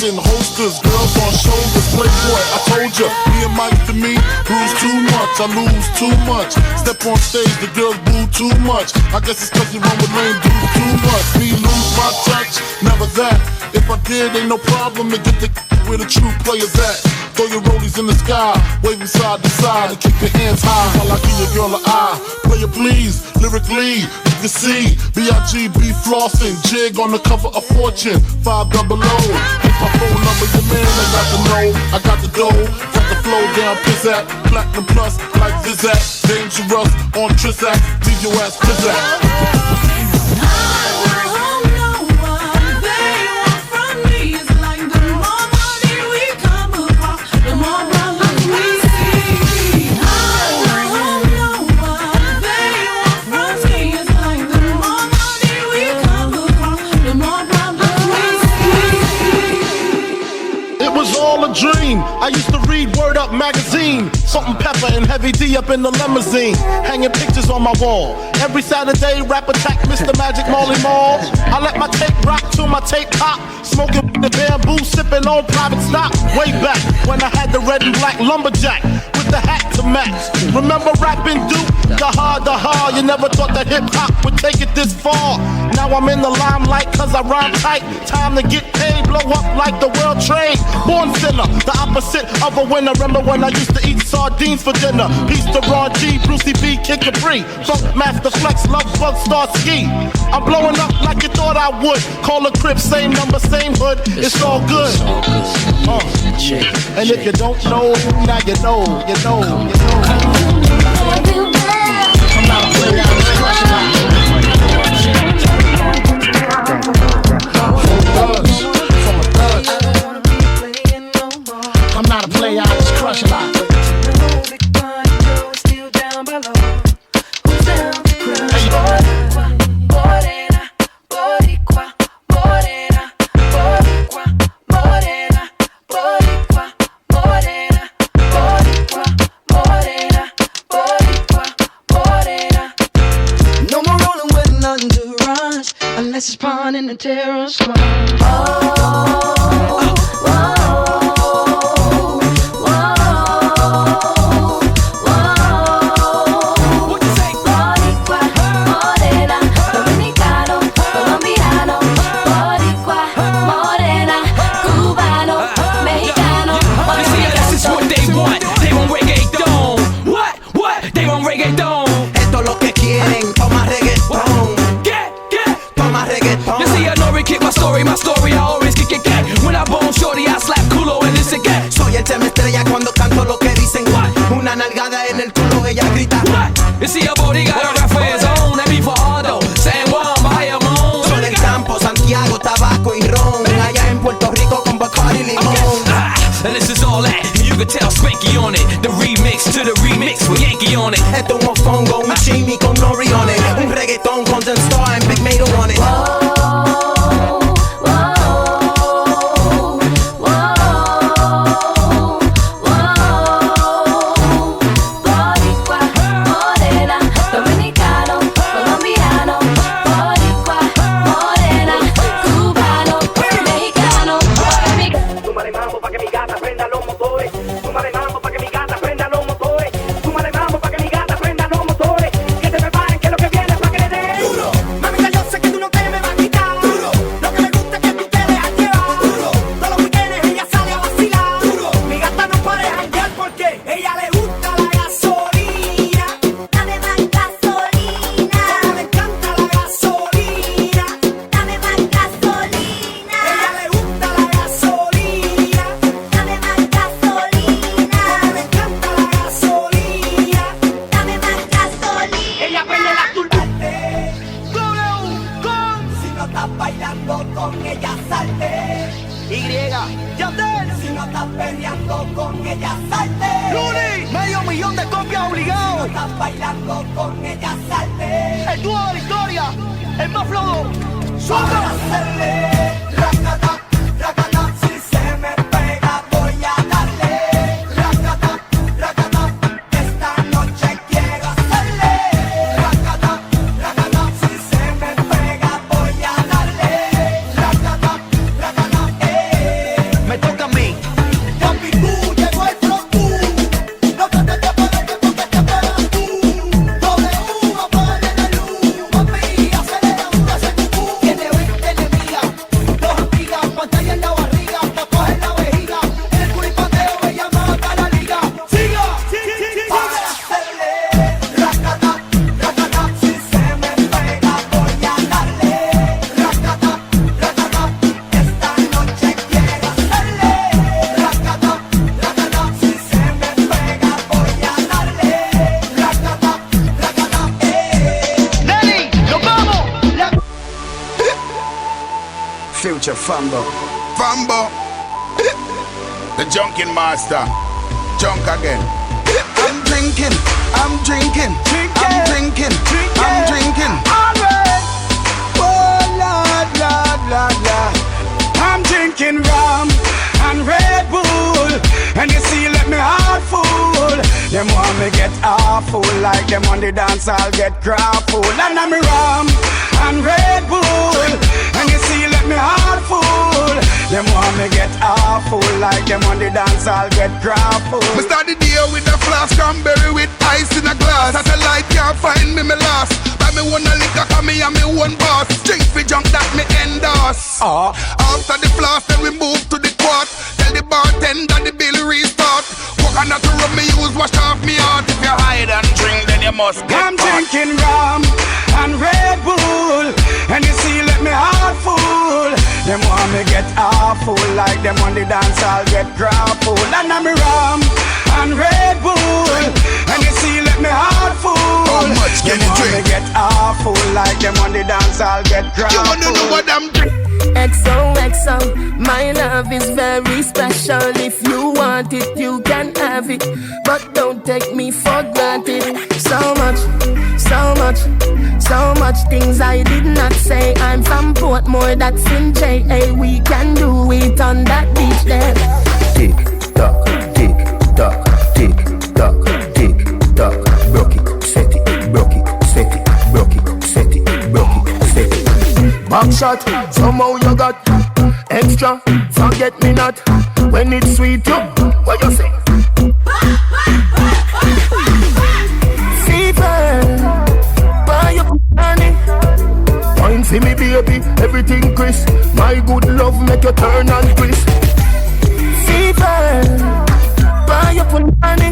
In holsters, girls on shoulders, playboy, I told ya, me and Mike to me, bruise too much, I lose too much. Step on stage, the girls boo too much. I guess it's cause you run with lame dudes too much. Me lose my touch, never that. If I did, ain't no problem to get the where the true players at. Throw your rollies in the sky, waving side to side, and keep your hands high while I give your girl an eye. Player please, lyrically, you can see B.I.G.B. flossing, jig on the cover of Fortune, 500. Hit my phone number, your man, I got the know, I got the dough, got the flow down, pizzazz, platinum plus, like Zizak, dangerous on Trizak, leave your ass pizzazz. Dream. I used to read Word Up magazine, Salt and Pepper and Heavy D up in the limousine, hanging pictures on my wall. Every Saturday, rap attack Mr. Magic Molly Mall. I let my tape rock till my tape pop, smoking the bamboo, sipping on private stock. Way back when I red and black lumberjack with the hat to match. Remember rapping Duke? The hard, you never thought that hip-hop would take it this far. Now I'm in the limelight cause I rhyme tight. Time to get paid, blow up like the world trade. Born sinner, the opposite of a winner. Remember when I used to eat sardines for dinner? Peace to Ron G, Brucey B, Kid Capri, Funk Master Flex, Love Bug, Star Ski. I'm blowing up like you thought I would. Call a crib, same number, same hood. It's all good. And if you don't know, now you know, you know, you know. I'm not a player, I'm just crushing I'm not a player, I just crush a lot. Unless it's pawn in the terror squad. My story, I always kick it back. When I bone shorty, I slap culo and listen again. Soy el tema estrella cuando canto lo que dicen. Una nalgada en el culo, ella grita. You see a body got a rap for his own. That be for Aldo, San Juan, Bayamón. Son el campo, Santiago, tabaco y ron. Allá en Puerto Rico con Bacardi y limón. And this is all that, and you can tell Spanky on it. The remix to the remix with Yankee on it. Esto es un mofongo, un chimi con nori on it. Un reggaeton con Zen Star and Big Mato on it. Future Fambo. Fambo. The junkin' master. Junk again. I'm drinking, I'm drinking, I'm drinking, I'm drinking. Alright. Oh Lord, Lord, Lord, Lord. I'm drinking rum and Red Bull, and you see, let me heart full. Them want me get awful, like them on the dance, I'll get crap full. And I'm rum and Red Bull. And you see, let me heart full. Them want me get awful, like them on the dance, I'll get grappled. Me start the day with a flask, cranberry with ice in a glass. Satellite can't find me lost. Buy me one a liquor, cause me and me one boss. Drink for junk that me endorse. After the flask, then we move to the quart. Tell the bartender the bill restart. Coconut to rub me use, wash off me heart. If you hide and drink, then you must get I'm caught. drinking rum and Red Bull. And you see, let me heart full. Them want me get awful, like them on the dance, I'll get grappled. And I'm rum and Red Bull. And you see, let me heart full. How much can them you want drink? me get awful, like them on the dance, I'll get grappled. You wanna know what I'm drinking? XOXO, my love is very special. If you want it, you can have it, but don't take me for granted. So much, so much, so much things I did not say. I'm from Portmore, that's in JA. We can do it on that beach there. Tick tock, tick tock, tick tock, tick tock. Broke it, set it, broke it, set it, broke it, set it, broke it, set it. Back shot, somehow you got extra, forget me not. When it's sweet, you, what you say? Fever, Buy your money. Wine for me, baby, everything crisp. My good love make you turn and crisp. fever, Buy your money.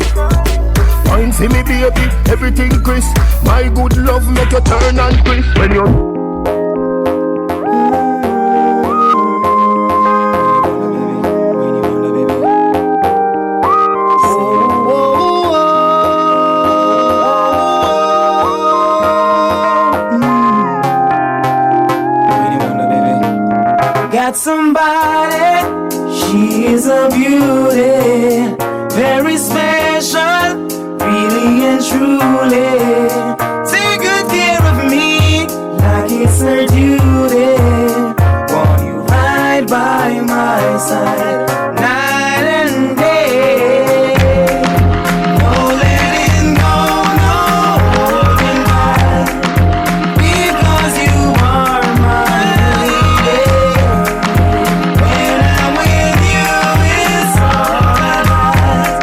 Wine for me, baby, everything crisp. My good love make you turn and crisp. When you got somebody, she is a beauty, very special, really and truly. Take good care of me, like it's her duty. Want you right by my side, night and day. No letting go, no holding back, because you are my lady. When I'm with you, it's all I got.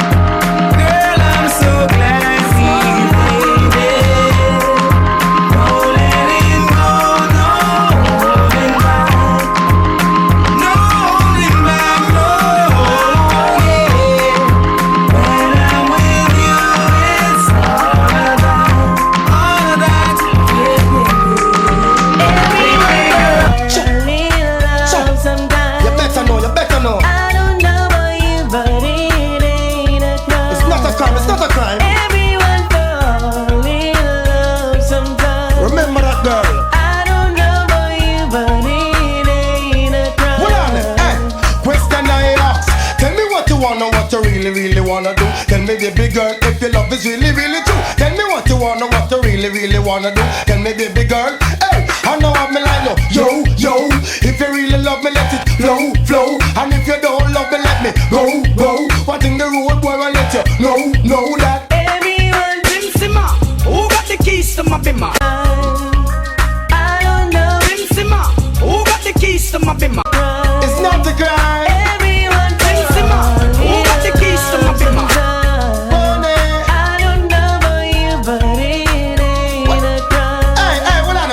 Girl, I'm so glad we made it. No letting go, no holding back, no holding back, no, yeah. When I'm with you, it's all I got, love sometimes. You better know, you better know. I don't know about you, but it ain't a crime. It's not a crime, it's not a crime. Everyone fall in love sometimes. Remember that girl. I don't know about you, but it ain't a crime. Hold on, hey. Question I ask. Tell me what you wanna, what you really, really wanna do. Tell me, baby girl, if your love is really, really true. Tell me what you wanna, what you really, really wanna do. Tell me, baby girl, hey, I know I'm like no. Yo, yo, if you really love me, let it flow, flow. And if you don't love me, let me go, go. What in the road, boy, I let you know that. Everyone Sim Simma, who got the keys to my bimmer? I don't know. Sim Simma, who got the keys to my bimmer? It's not a crime. Everyone Sim Simma, who got the keys to my bimmer? I don't know about you, but it ain't a crime. Hey, hold on.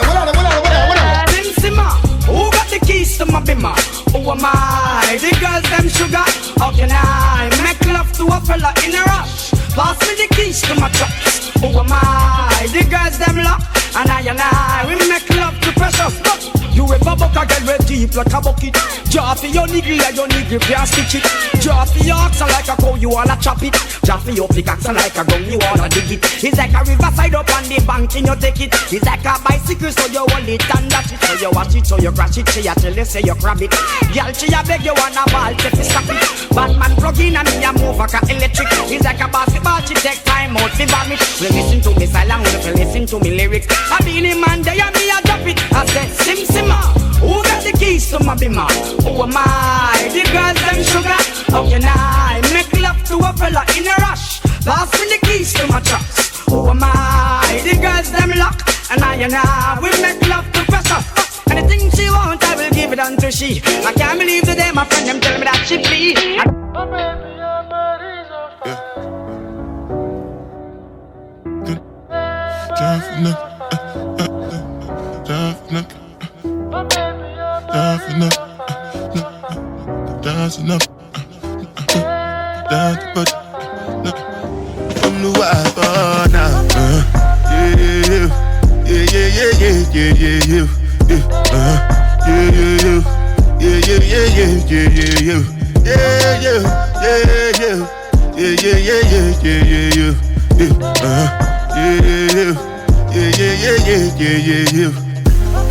Sim Simma, who got the keys to my bimmer? Who am I? The girls them sugar. How can I make love to a fella in a rush? Pass me the keys to my trucks. Who am I? The girls them lock. And I, we make love to precious stuff. You ever buck a girl with deep like a bucket? Draw for your nigga and your nigga can't stitch it. Draw for your oxen like a cow, you wanna chop it. Draw for your pickaxe like a gun, you wanna dig it. It's like a riverside up on the bank and you take it. It's like a bicycle, so you hold it and dash it. So you watch it, so you crash it. She a tell you, say you grab it. Girl, she a beg you wanna ball, take it, stop it. Batman plug in and me a move like a electric. It's like a basketball, she take time out to vomit. We listen to me silent, we listen to me lyrics. I be the man there and me a drop it. I said, Sim Simma, who got the keys to my bimmer? Who am I? The girls them sugar. How can I make love to a fella in a rush? Pass me the keys to my trucks. Who am I? The girls them lock. And I we make love to pressure. tough. Anything she wants, I will give it unto she. I can't believe today my friend them tell me that she flee.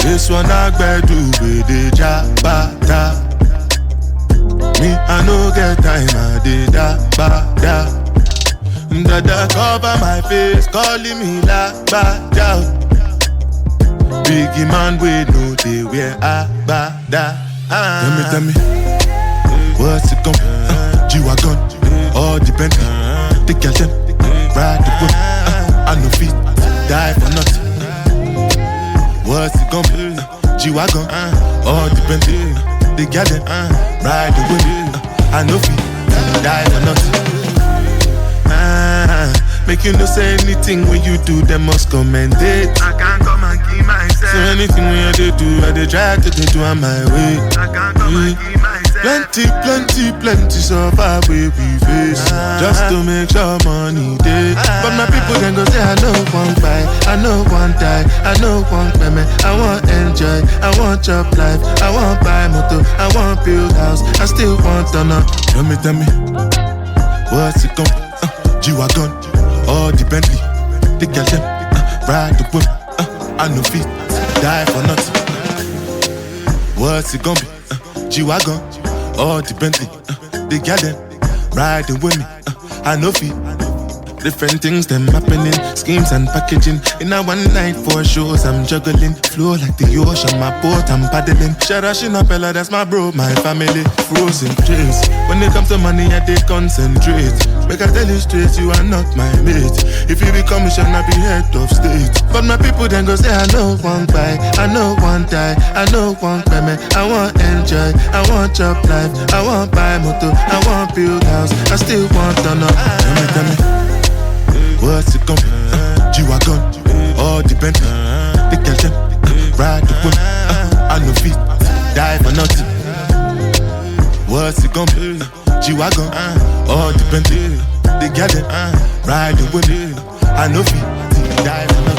This one I do with the jabata. Me, I no get time, I did da. Dada cover my face, calling me like bada. Biggie man, we know they wear abada. Tell me, what's it gon' be? G-Wagon, all the Bentley. The girl them, ride the whip. I no fit, die for nothing. What's it gon' be? G-Wagon, all the Bentley. The girl them, ride the whip. I no fit, die for nothing. Make you no say anything when you do, they must commend it. I can't come and keep myself. So anything when you do, I they try to do on my way. I can't come and keep myself. Plenty so far we face. Just to make sure money day. But my people then go say I know one buy, I know one die, I know one payment. I want enjoy, I want job life, I want buy motor, I want build house, I still want to know. Tell me, what's it gon' be? G-Wagon, all the Bentley. The girl them, ride the whip. I no fit, die for nothing. What's it gon' be? G-Wagon, all the Bentley. The girl them, ride the with me. I no fit. Different things them happening, schemes and packaging. In a one night 4 shows I'm juggling. Flow like the ocean, my boat I'm paddling. Sharashina Bella, that's my bro, my family. Frozen dreams. When it comes to money, I they concentrate. Make I tell you straight, you are not my mate. If you become, you shall not be head of state. But my people then go say, I know one buy, I know one die, I know one payment. I want enjoy, I want job life, I want buy motor, I want build house, I still want to know. Tell me, what's it gon' be? G-Wagon, all the Bentley. The girl them, ride the whip. I no fit, die for nothing. What's it gon' be? G-Wagon, all the Bentley. The girl them, ride the whip. I no fit, die for nothing.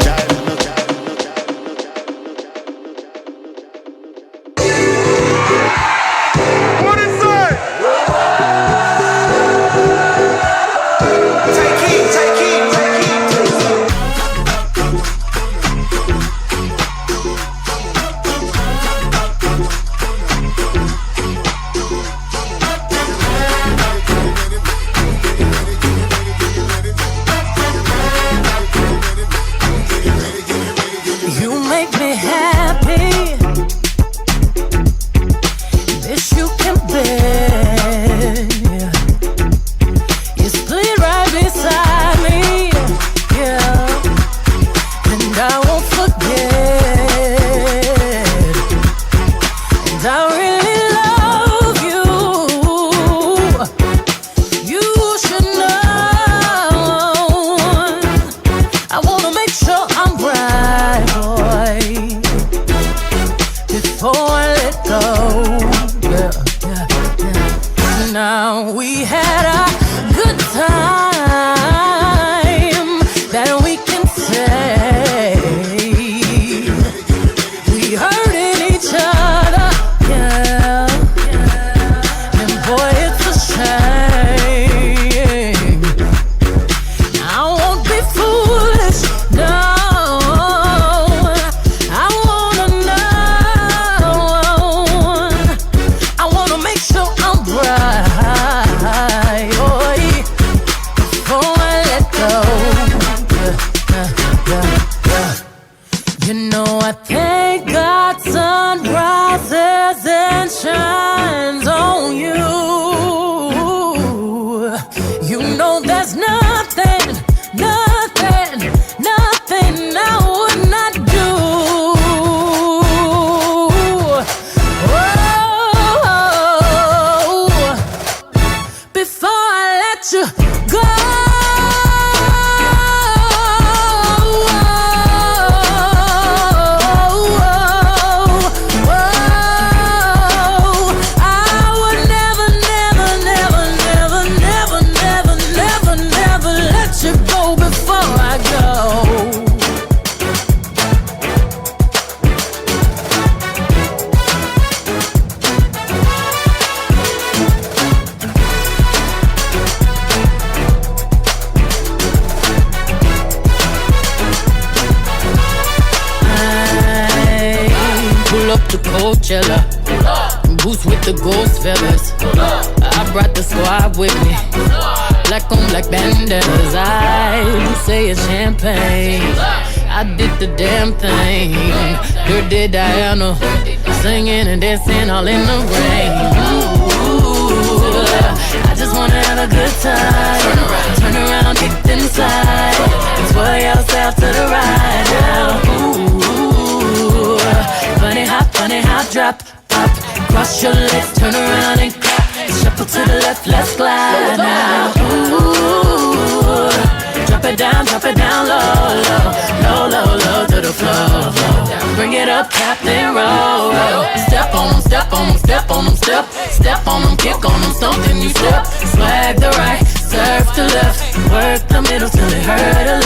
go. Coachella, boots with the ghost feathers. I brought the squad with me, black on black bandanas. You say it's champagne, I did the damn thing. Dirty Diana, singing and dancing all in the rain. Ooh, I just wanna have a good time. Turn around, kick inside, and swirl yourself to the right now. Ooh, funny hop, drop, pop. Cross your legs, turn around and clap. Shuffle to the left, let's glide now. Ooh, drop it down low, low, low, low to the floor. Bring it up, tap then roll. Step on them, step on them, step on them, step on them, kick on them, stomp then you step. Swag the right, serve the left, work the middle till it hurt a